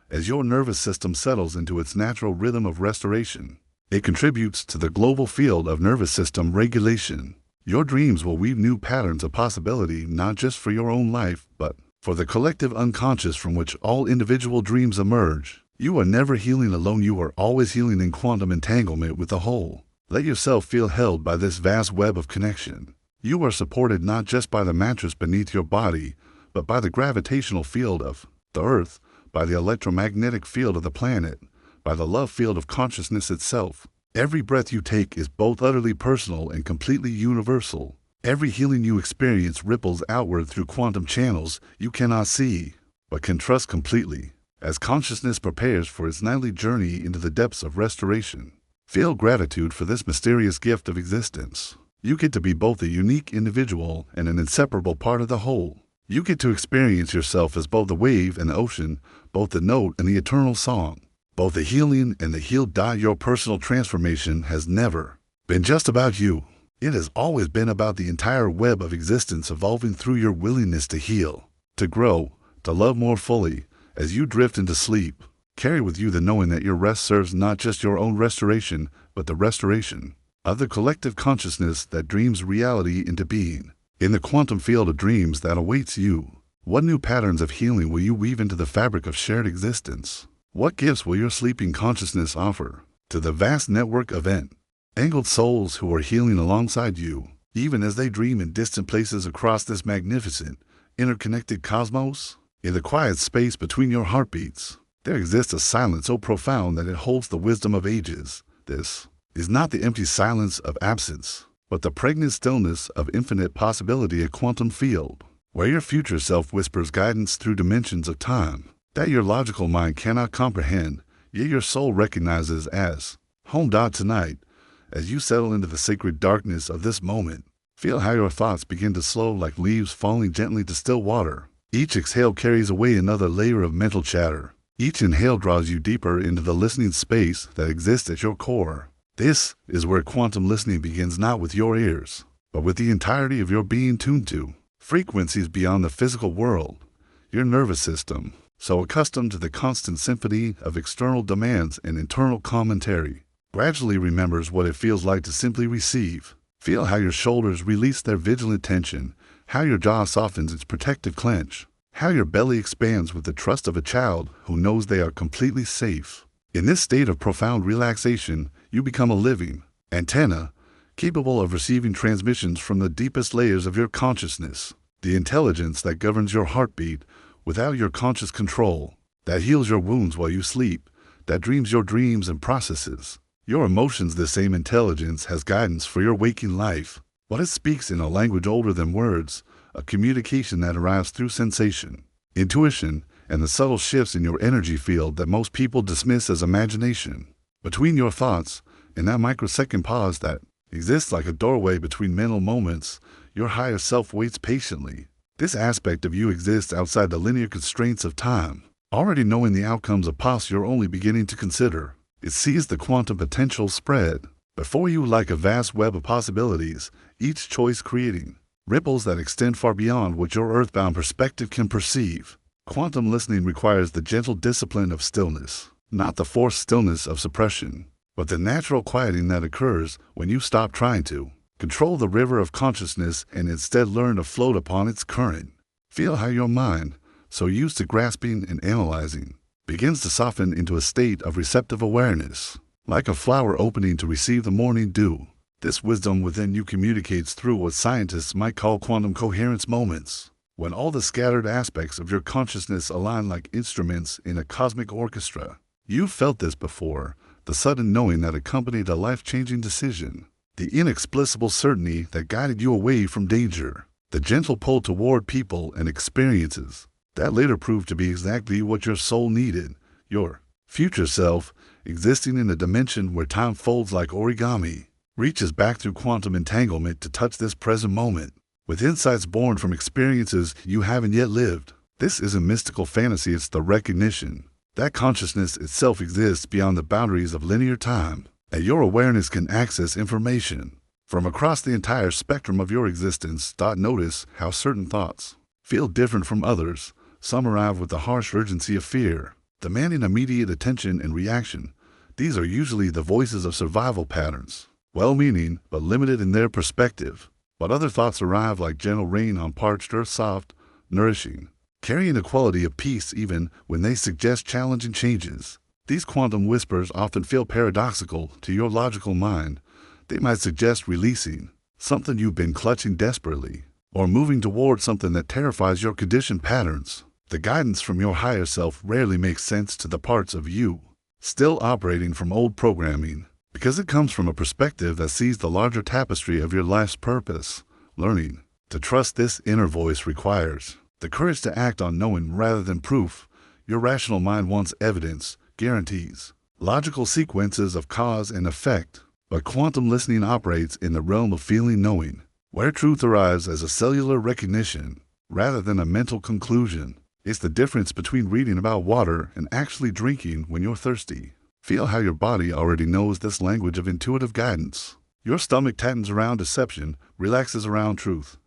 As your nervous system settles into its natural rhythm of restoration, it contributes to the global field of nervous system regulation. Your dreams will weave new patterns of possibility, not just for your own life, but for the collective unconscious from which all individual dreams emerge. You are never healing alone. You are always healing in quantum entanglement with the whole. Let yourself feel held by this vast web of connection. You are supported not just by the mattress beneath your body, but by the gravitational field of the Earth, by the electromagnetic field of the planet, by the love field of consciousness itself. Every breath you take is both utterly personal and completely universal. Every healing you experience ripples outward through quantum channels you cannot see, but can trust completely. As consciousness prepares for its nightly journey into the depths of restoration, feel gratitude for this mysterious gift of existence. You get to be both a unique individual and an inseparable part of the whole. You get to experience yourself as both the wave and the ocean, both the note and the eternal song, both the healing and the healed. Your personal transformation has never been just about you. It has always been about the entire web of existence evolving through your willingness to heal, to grow, to love more fully. As you drift into sleep, carry with you the knowing that your rest serves not just your own restoration, but the restoration of the collective consciousness that dreams reality into being. In the quantum field of dreams that awaits you, what new patterns of healing will you weave into the fabric of shared existence? What gifts will your sleeping consciousness offer to the vast network of entangled souls who are healing alongside you, even as they dream in distant places across this magnificent, interconnected cosmos? In the quiet space between your heartbeats, there exists a silence so profound that it holds the wisdom of ages. This is not the empty silence of absence, but the pregnant stillness of infinite possibility, a quantum field, where your future self whispers guidance through dimensions of time that your logical mind cannot comprehend, yet your soul recognizes as home. Tonight, as you settle into the sacred darkness of this moment, feel how your thoughts begin to slow like leaves falling gently to still water. Each exhale carries away another layer of mental chatter. Each inhale draws you deeper into the listening space that exists at your core. This is where quantum listening begins, not with your ears, but with the entirety of your being tuned to frequencies beyond the physical world. Your nervous system, so accustomed to the constant symphony of external demands and internal commentary, gradually remembers what it feels like to simply receive. Feel how your shoulders release their vigilant tension, how your jaw softens its protective clench, how your belly expands with the trust of a child who knows they are completely safe. In this state of profound relaxation, you become a living antenna, capable of receiving transmissions from the deepest layers of your consciousness, the intelligence that governs your heartbeat without your conscious control, that heals your wounds while you sleep, that dreams your dreams and processes your emotions. The same intelligence has guidance for your waking life, but it speaks in a language older than words, a communication that arrives through sensation, intuition, and the subtle shifts in your energy field that most people dismiss as imagination. Between your thoughts, in that microsecond pause that exists like a doorway between mental moments, your higher self waits patiently. This aspect of you exists outside the linear constraints of time, already knowing the outcomes of paths you're only beginning to consider. It sees the quantum potential spread before you like a vast web of possibilities, each choice creating ripples that extend far beyond what your earthbound perspective can perceive. Quantum listening requires the gentle discipline of stillness, not the forced stillness of suppression, but the natural quieting that occurs when you stop trying to control the river of consciousness and instead learn to float upon its current. Feel how your mind, so used to grasping and analyzing, begins to soften into a state of receptive awareness, like a flower opening to receive the morning dew. This wisdom within you communicates through what scientists might call quantum coherence moments, when all the scattered aspects of your consciousness align like instruments in a cosmic orchestra. You've felt this before, the sudden knowing that accompanied a life-changing decision, the inexplicable certainty that guided you away from danger, the gentle pull toward people and experiences that later proved to be exactly what your soul needed, your future self, existing in a dimension where time folds like origami, reaches back through quantum entanglement to touch this present moment, with insights born from experiences you haven't yet lived. This isn't mystical fantasy, it's the recognition that consciousness itself exists beyond the boundaries of linear time, and your awareness can access information from across the entire spectrum of your existence. Notice how certain thoughts feel different from others. Some arrive with the harsh urgency of fear, demanding immediate attention and reaction. These are usually the voices of survival patterns, well-meaning but limited in their perspective. But other thoughts arrive like gentle rain on parched earth, soft, nourishing, carrying a quality of peace even when they suggest challenging changes. These quantum whispers often feel paradoxical to your logical mind. They might suggest releasing something you've been clutching desperately, or moving toward something that terrifies your conditioned patterns. The guidance from your higher self rarely makes sense to the parts of you still operating from old programming, because it comes from a perspective that sees the larger tapestry of your life's purpose. Learning to trust this inner voice requires the courage to act on knowing rather than proof. Your rational mind wants evidence, guarantees, logical sequences of cause and effect, but quantum listening operates in the realm of feeling knowing, where truth arrives as a cellular recognition rather than a mental conclusion. It's the difference between reading about water and actually drinking when you're thirsty. Feel how your body already knows this language of intuitive guidance. Your stomach tightens around deception, relaxes around truth.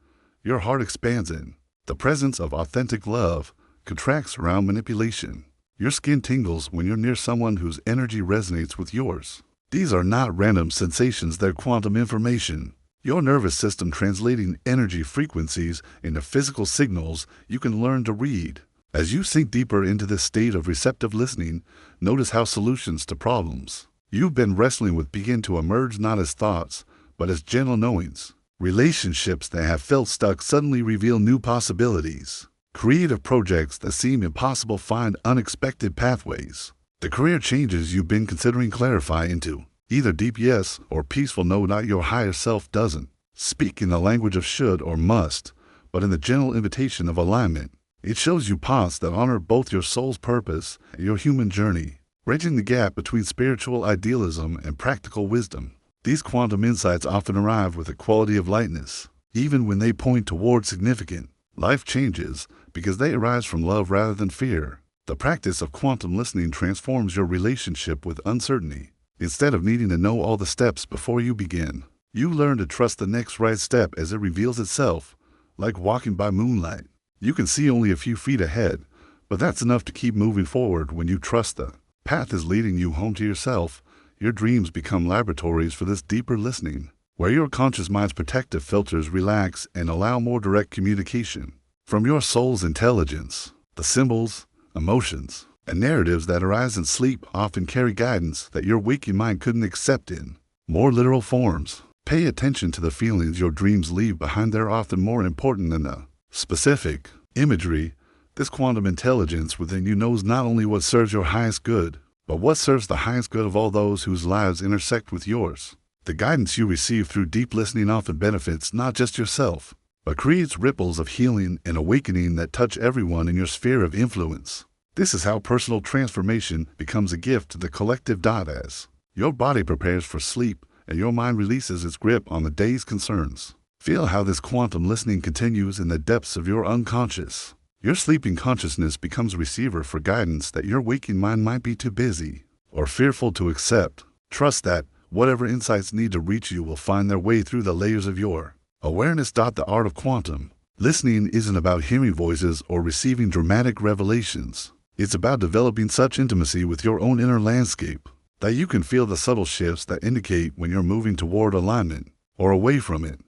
Your heart expands in the presence of authentic love, contracts around manipulation. Your skin tingles when you're near someone whose energy resonates with yours. These are not random sensations, they're quantum information. Your nervous system translating energy frequencies into physical signals you can learn to read. As you sink deeper into this state of receptive listening, notice how solutions to problems you've been wrestling with begin to emerge not as thoughts, but as gentle knowings. Relationships that have felt stuck suddenly reveal new possibilities. Creative projects that seem impossible find unexpected pathways. The career changes you've been considering clarify into either deep yes or peaceful no. Your higher self doesn't speak in the language of should or must, but in the gentle invitation of alignment. It shows you paths that honor both your soul's purpose and your human journey, bridging the gap between spiritual idealism and practical wisdom. These quantum insights often arrive with a quality of lightness, even when they point toward significant life changes, because they arise from love rather than fear. The practice of quantum listening transforms your relationship with uncertainty. Instead of needing to know all the steps before you begin, you learn to trust the next right step as it reveals itself. Like walking by moonlight, you can see only a few feet ahead, but that's enough to keep moving forward when you trust the path is leading you home to yourself. Your dreams become laboratories for this deeper listening, where your conscious mind's protective filters relax and allow more direct communication from your soul's intelligence. The symbols, emotions, and narratives that arise in sleep often carry guidance that your waking mind couldn't accept in more literal forms. Pay attention to the feelings your dreams leave behind. They're often more important than the specific imagery. This quantum intelligence within you knows not only what serves your highest good, but what serves the highest good of all those whose lives intersect with yours. The guidance you receive through deep listening often benefits not just yourself, but creates ripples of healing and awakening that touch everyone in your sphere of influence. This is how personal transformation becomes a gift to the collective. As your body prepares for sleep and your mind releases its grip on the day's concerns, feel how this quantum listening continues in the depths of your unconscious. Your sleeping consciousness becomes a receiver for guidance that your waking mind might be too busy or fearful to accept. Trust that whatever insights need to reach you will find their way through the layers of your awareness. The art of quantum listening isn't about hearing voices or receiving dramatic revelations. It's about developing such intimacy with your own inner landscape that you can feel the subtle shifts that indicate when you're moving toward alignment or away from it.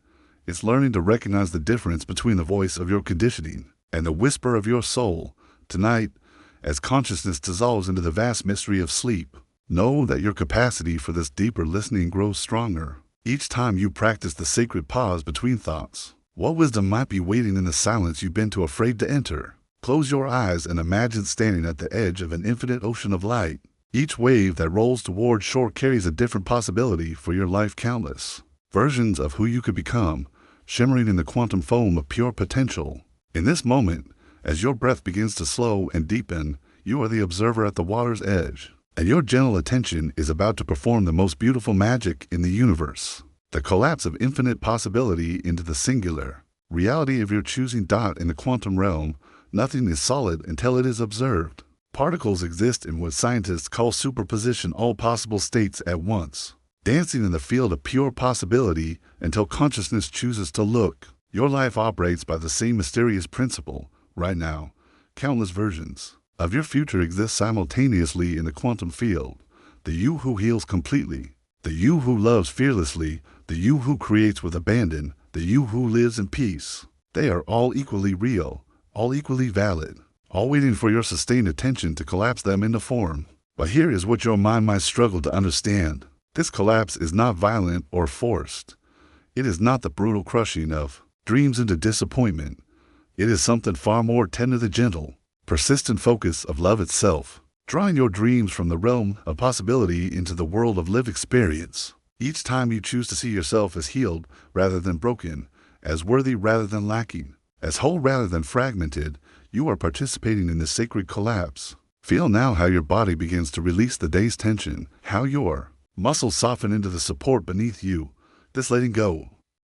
It's learning to recognize the difference between the voice of your conditioning and the whisper of your soul, Tonight, as consciousness dissolves into the vast mystery of sleep, know that your capacity for this deeper listening grows stronger. Each time you practice the sacred pause between thoughts, what wisdom might be waiting in the silence you've been too afraid to enter? Close your eyes and imagine standing at the edge of an infinite ocean of light. Each wave that rolls toward shore carries a different possibility for your life, countless versions of who you could become, shimmering in the quantum foam of pure potential. In this moment, as your breath begins to slow and deepen, you are the observer at the water's edge, and your gentle attention is about to perform the most beautiful magic in the universe. The collapse of infinite possibility into the singular reality of your choosing. In the quantum realm, nothing is solid until it is observed. Particles exist in what scientists call superposition, all possible states at once, dancing in the field of pure possibility until consciousness chooses to look. Your life operates by the same mysterious principle. Right now, countless versions of your future exist simultaneously in the quantum field. The you who heals completely, the you who loves fearlessly, the you who creates with abandon, the you who lives in peace. They are all equally real, all equally valid, all waiting for your sustained attention to collapse them into form. But here is what your mind might struggle to understand. This collapse is not violent or forced. It is not the brutal crushing of dreams into disappointment. It is something far more tender, the gentle, persistent focus of love itself, drawing your dreams from the realm of possibility into the world of lived experience. Each time you choose to see yourself as healed rather than broken, as worthy rather than lacking, as whole rather than fragmented, you are participating in this sacred collapse. Feel now how your body begins to release the day's tension, how your muscles soften into the support beneath you. This letting go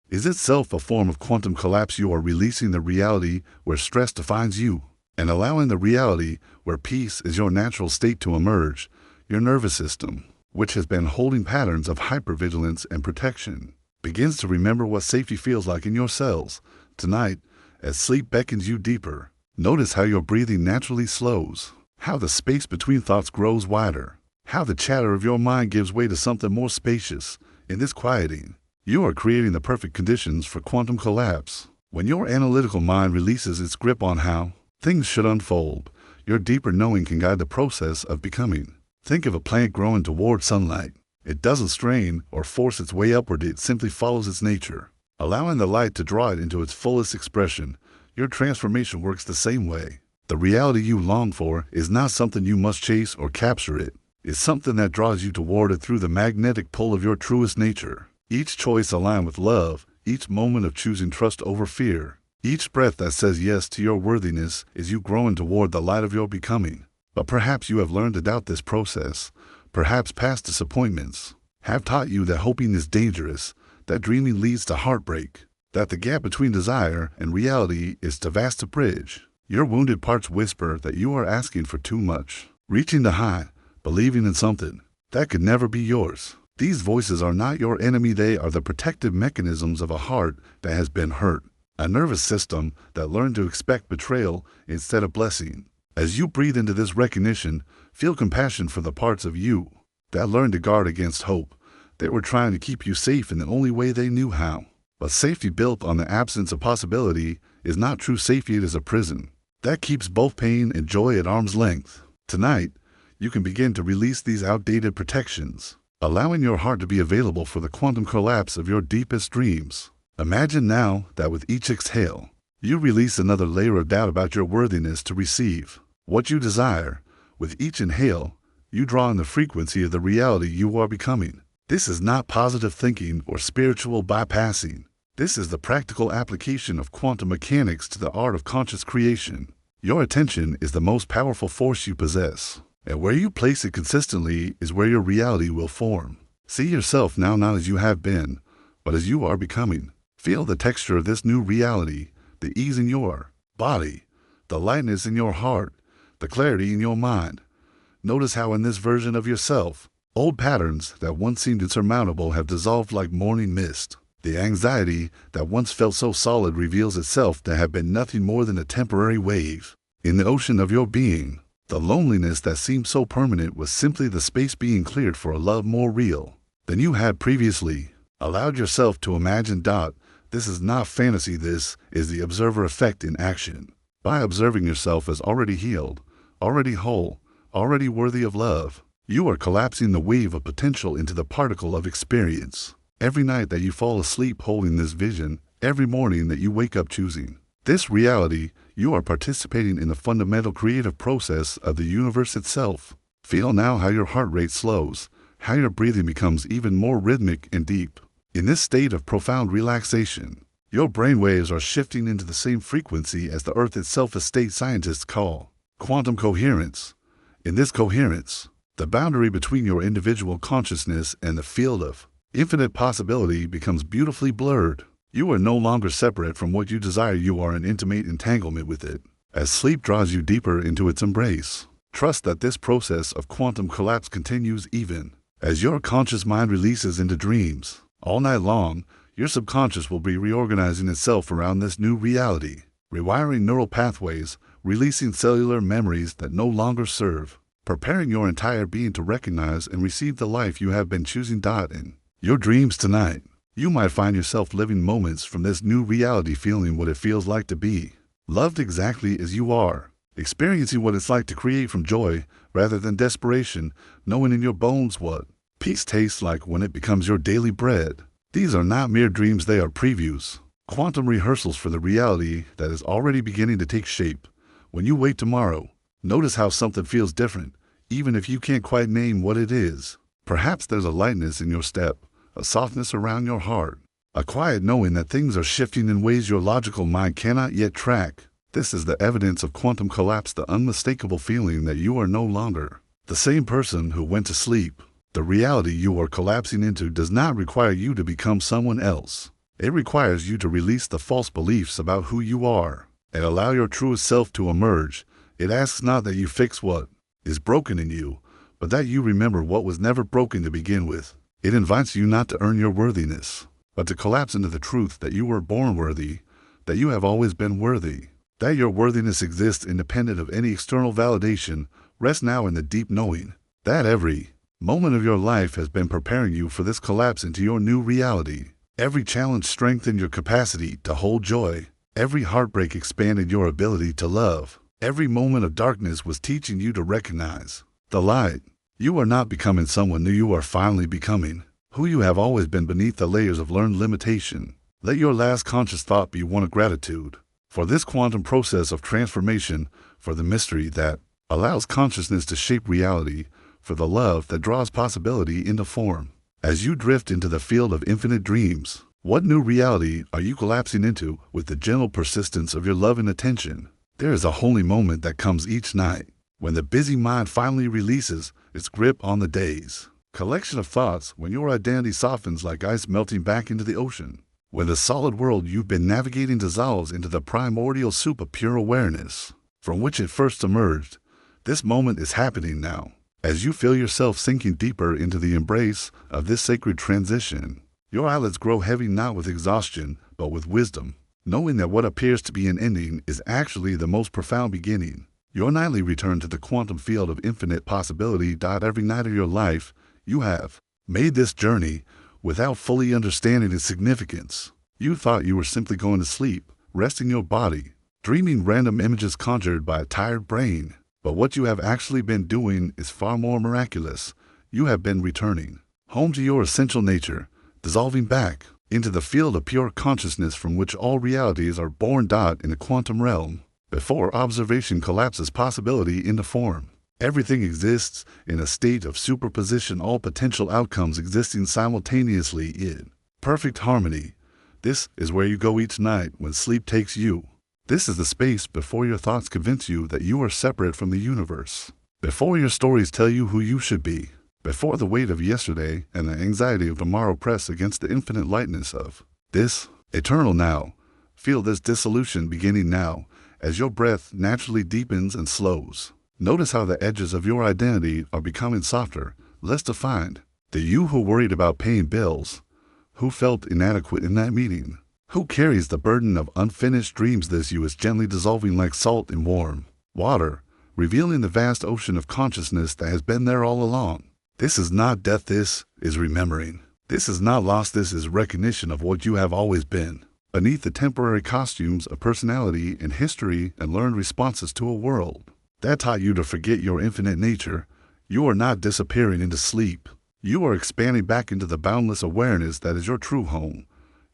is itself a form of quantum collapse. You are releasing the reality where stress defines you, and allowing the reality where peace is your natural state to emerge. Your nervous system, which has been holding patterns of hypervigilance and protection, begins to remember what safety feels like in your cells. Tonight, as sleep beckons you deeper, notice how your breathing naturally slows, how the space between thoughts grows wider, how the chatter of your mind gives way to something more spacious. In this quieting, you are creating the perfect conditions for quantum collapse. When your analytical mind releases its grip on how things should unfold, your deeper knowing can guide the process of becoming. Think of a plant growing toward sunlight. It doesn't strain or force its way upward, it simply follows its nature, allowing the light to draw it into its fullest expression. Your transformation works the same way. The reality you long for is not something you must chase or capture. It is something that draws you toward it through the magnetic pull of your truest nature. Each choice aligned with love, each moment of choosing trust over fear, each breath that says yes to your worthiness is you growing toward the light of your becoming. But perhaps you have learned to doubt this process. Perhaps past disappointments have taught you that hoping is dangerous, that dreaming leads to heartbreak, that the gap between desire and reality is too vast to bridge. Your wounded parts whisper that you are asking for too much, reaching the high, believing in something that could never be yours. These voices are not your enemy. They are the protective mechanisms of a heart that has been hurt, a nervous system that learned to expect betrayal instead of blessing. As you breathe into this recognition, feel compassion for the parts of you that learned to guard against hope. They were trying to keep you safe in the only way they knew how. But safety built on the absence of possibility is not true safety. It is a prison that keeps both pain and joy at arm's length. Tonight, you can begin to release these outdated protections, allowing your heart to be available for the quantum collapse of your deepest dreams. Imagine now that with each exhale, you release another layer of doubt about your worthiness to receive what you desire. With each inhale, you draw in the frequency of the reality you are becoming. This is not positive thinking or spiritual bypassing. This is the practical application of quantum mechanics to the art of conscious creation. Your attention is the most powerful force you possess, and where you place it consistently is where your reality will form. See yourself now not as you have been, but as you are becoming. Feel the texture of this new reality, the ease in your body, the lightness in your heart, the clarity in your mind. Notice how in this version of yourself, old patterns that once seemed insurmountable have dissolved like morning mist. The anxiety that once felt so solid reveals itself to have been nothing more than a temporary wave in the ocean of your being. The loneliness that seemed so permanent was simply the space being cleared for a love more real than you had previously allowed yourself to imagine. This is not fantasy. This is the observer effect in action. By observing yourself as already healed, already whole, already worthy of love, you are collapsing the wave of potential into the particle of experience. Every night that you fall asleep holding this vision, every morning that you wake up choosing this reality, you are participating in the fundamental creative process of the universe itself. Feel now how your heart rate slows, how your breathing becomes even more rhythmic and deep. In this state of profound relaxation, your brain waves are shifting into the same frequency as the Earth itself, a state scientists call quantum coherence. In this coherence, the boundary between your individual consciousness and the field of infinite possibility becomes beautifully blurred. You are no longer separate from what you desire. You are in intimate entanglement with it. As sleep draws you deeper into its embrace, trust that this process of quantum collapse continues even as your conscious mind releases into dreams. All night long, your subconscious will be reorganizing itself around this new reality, rewiring neural pathways, releasing cellular memories that no longer serve, preparing your entire being to recognize and receive the life you have been choosing. In your dreams tonight, you might find yourself living moments from this new reality, feeling what it feels like to be loved exactly as you are, experiencing what it's like to create from joy rather than desperation, knowing in your bones what peace tastes like when it becomes your daily bread. These are not mere dreams, they are previews, quantum rehearsals for the reality that is already beginning to take shape. When you wake tomorrow, notice how something feels different, even if you can't quite name what it is. Perhaps there's a lightness in your step, a softness around your heart, a quiet knowing that things are shifting in ways your logical mind cannot yet track. This is the evidence of quantum collapse, the unmistakable feeling that you are no longer the same person who went to sleep. The reality you are collapsing into does not require you to become someone else. It requires you to release the false beliefs about who you are and allow your truest self to emerge. It asks not that you fix what is broken in you, but that you remember what was never broken to begin with. It invites you not to earn your worthiness, but to collapse into the truth that you were born worthy, that you have always been worthy, that your worthiness exists independent of any external validation. Rest now in the deep knowing that every moment of your life has been preparing you for this collapse into your new reality. Every challenge strengthened your capacity to hold joy. Every heartbreak expanded your ability to love. Every moment of darkness was teaching you to recognize the light. You are not becoming someone new, you are finally becoming who you have always been beneath the layers of learned limitation. Let your last conscious thought be one of gratitude for this quantum process of transformation, for the mystery that allows consciousness to shape reality, for the love that draws possibility into form. As you drift into the field of infinite dreams, what new reality are you collapsing into with the gentle persistence of your love and attention? There is a holy moment that comes each night when the busy mind finally releases its grip on the day's collection of thoughts, when your identity softens like ice melting back into the ocean, when the solid world you've been navigating dissolves into the primordial soup of pure awareness from which it first emerged. This moment is happening now. As you feel yourself sinking deeper into the embrace of this sacred transition, your eyelids grow heavy not with exhaustion, but with wisdom, knowing that what appears to be an ending is actually the most profound beginning. Your nightly return to the quantum field of infinite possibility. Every night of your life, you have made this journey without fully understanding its significance. You thought you were simply going to sleep, resting your body, dreaming random images conjured by a tired brain. But what you have actually been doing is far more miraculous. You have been returning home to your essential nature, dissolving back into the field of pure consciousness from which all realities are born. In the quantum realm, before observation collapses possibility into form, everything exists in a state of superposition, all potential outcomes existing simultaneously in perfect harmony. This is where you go each night when sleep takes you. This is the space before your thoughts convince you that you are separate from the universe, before your stories tell you who you should be, before the weight of yesterday and the anxiety of tomorrow press against the infinite lightness of this eternal now. Feel this dissolution beginning now as your breath naturally deepens and slows. Notice how the edges of your identity are becoming softer, less defined. The you who worried about paying bills, who felt inadequate in that meeting, who carries the burden of unfinished dreams. This you is gently dissolving like salt in warm water, revealing the vast ocean of consciousness that has been there all along. This is not death, this is remembering. This is not loss, this is recognition of what you have always been. beneath the temporary costumes of personality and history and learned responses to a world that taught you to forget your infinite nature. You are not disappearing into sleep. You are expanding back into the boundless awareness that is your true home.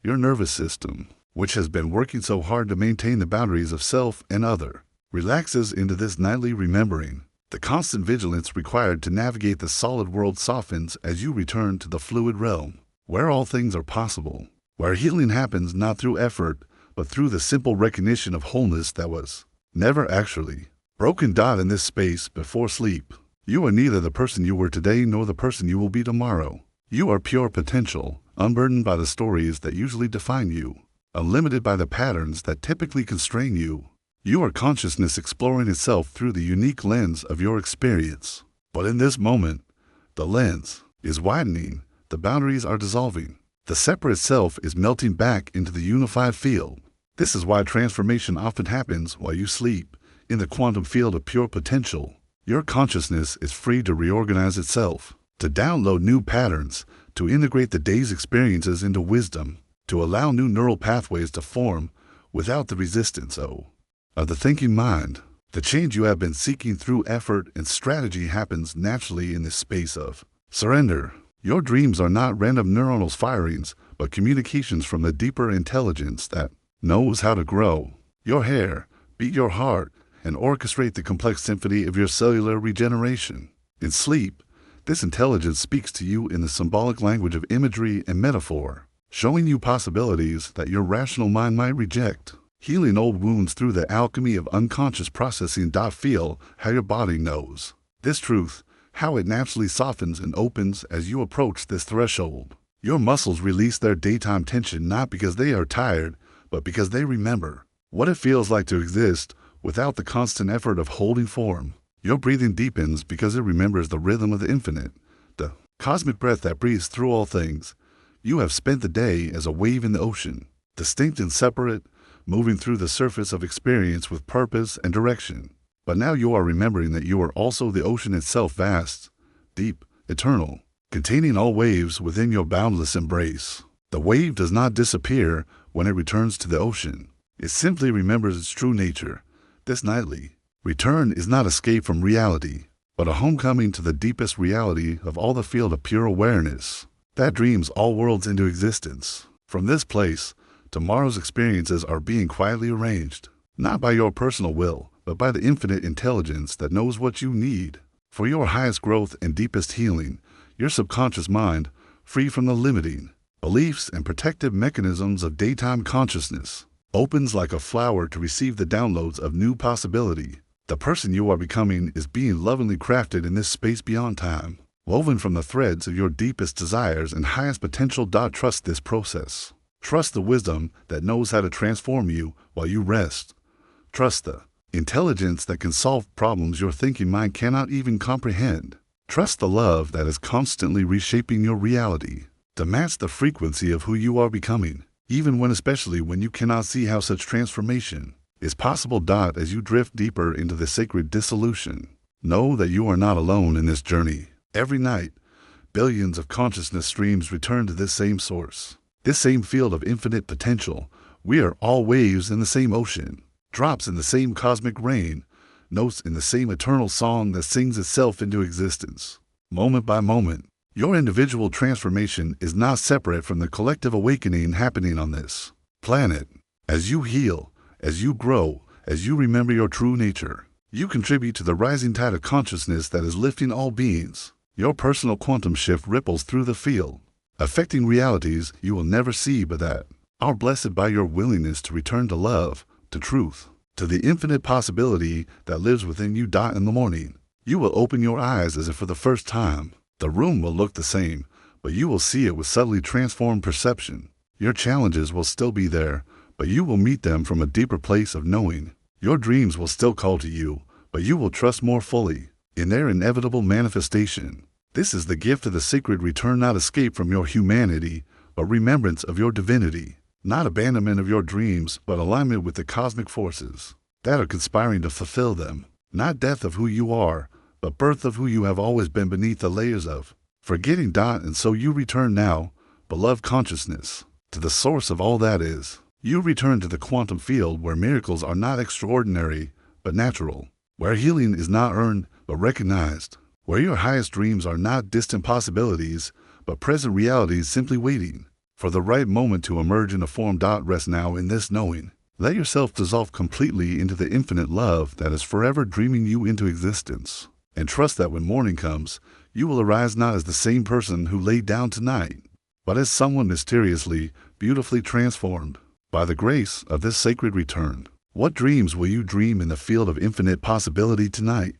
Your nervous system, which has been working so hard to maintain the boundaries of self and other, relaxes into this nightly remembering. The constant vigilance required to navigate the solid world softens as you return to the fluid realm, where all things are possible, where healing happens not through effort, but through the simple recognition of wholeness that was never actually broken. In this space before sleep, you are neither the person you were today nor the person you will be tomorrow. You are pure potential, unburdened by the stories that usually define you, unlimited by the patterns that typically constrain you. You are consciousness exploring itself through the unique lens of your experience. But in this moment, the lens is widening, the boundaries are dissolving, the separate self is melting back into the unified field. This is why transformation often happens while you sleep. In the quantum field of pure potential, your consciousness is free to reorganize itself, to download new patterns, to integrate the day's experiences into wisdom, to allow new neural pathways to form without the resistance of the thinking mind. The change you have been seeking through effort and strategy happens naturally in this space of surrender. Your dreams are not random neuronal firings, but communications from the deeper intelligence that knows how to grow your hair, beat your heart, and orchestrate the complex symphony of your cellular regeneration. In sleep, this intelligence speaks to you in the symbolic language of imagery and metaphor, showing you possibilities that your rational mind might reject, healing old wounds through the alchemy of unconscious processing. Feel how your body knows this truth, how it naturally softens and opens as you approach this threshold. Your muscles release their daytime tension not because they are tired, but because they remember what it feels like to exist without the constant effort of holding form. Your breathing deepens because it remembers the rhythm of the infinite, the cosmic breath that breathes through all things. You have spent the day as a wave in the ocean, distinct and separate, moving through the surface of experience with purpose and direction. But now you are remembering that you are also the ocean itself, vast, deep, eternal, containing all waves within your boundless embrace. The wave does not disappear when it returns to the ocean. It simply remembers its true nature. This nightly return is not escape from reality, but a homecoming to the deepest reality of all, the field of pure awareness that dreams all worlds into existence. From this place, tomorrow's experiences are being quietly arranged, not by your personal will, but by the infinite intelligence that knows what you need for your highest growth and deepest healing. Your subconscious mind, free from the limiting beliefs and protective mechanisms of daytime consciousness, opens like a flower to receive the downloads of new possibility. The person you are becoming is being lovingly crafted in this space beyond time, woven from the threads of your deepest desires and highest potential. Trust this process. Trust the wisdom that knows how to transform you while you rest. Trust the intelligence that can solve problems your thinking mind cannot even comprehend. Trust the love that is constantly reshaping your reality to match the frequency of who you are becoming, even when, especially when you cannot see how such transformation is possible. As you drift deeper into the sacred dissolution, know that you are not alone in this journey. Every night, billions of consciousness streams return to this same source, this same field of infinite potential. We are all waves in the same ocean, drops in the same cosmic rain, notes in the same eternal song that sings itself into existence. Moment by moment, your individual transformation is not separate from the collective awakening happening on this planet. As you heal, as you grow, as you remember your true nature, you contribute to the rising tide of consciousness that is lifting all beings. Your personal quantum shift ripples through the field, affecting realities you will never see, but that are blessed by your willingness to return to love, to truth, to the infinite possibility that lives within you. In the morning, you will open your eyes as if for the first time. The room will look the same, but you will see it with subtly transformed perception. Your challenges will still be there, but you will meet them from a deeper place of knowing. Your dreams will still call to you, but you will trust more fully in their inevitable manifestation. This is the gift of the sacred return, not escape from your humanity, but remembrance of your divinity. Not abandonment of your dreams, but alignment with the cosmic forces that are conspiring to fulfill them. Not death of who you are, but birth of who you have always been beneath the layers of forgetting. And so you return now, beloved consciousness, to the source of all that is. You return to the quantum field where miracles are not extraordinary, but natural, where healing is not earned, but recognized, where your highest dreams are not distant possibilities, but present realities simply waiting for the right moment to emerge in a form. Rest now in this knowing. Let yourself dissolve completely into the infinite love that is forever dreaming you into existence. And trust that when morning comes, you will arise not as the same person who laid down tonight, but as someone mysteriously, beautifully transformed by the grace of this sacred return. What dreams will you dream in the field of infinite possibility tonight?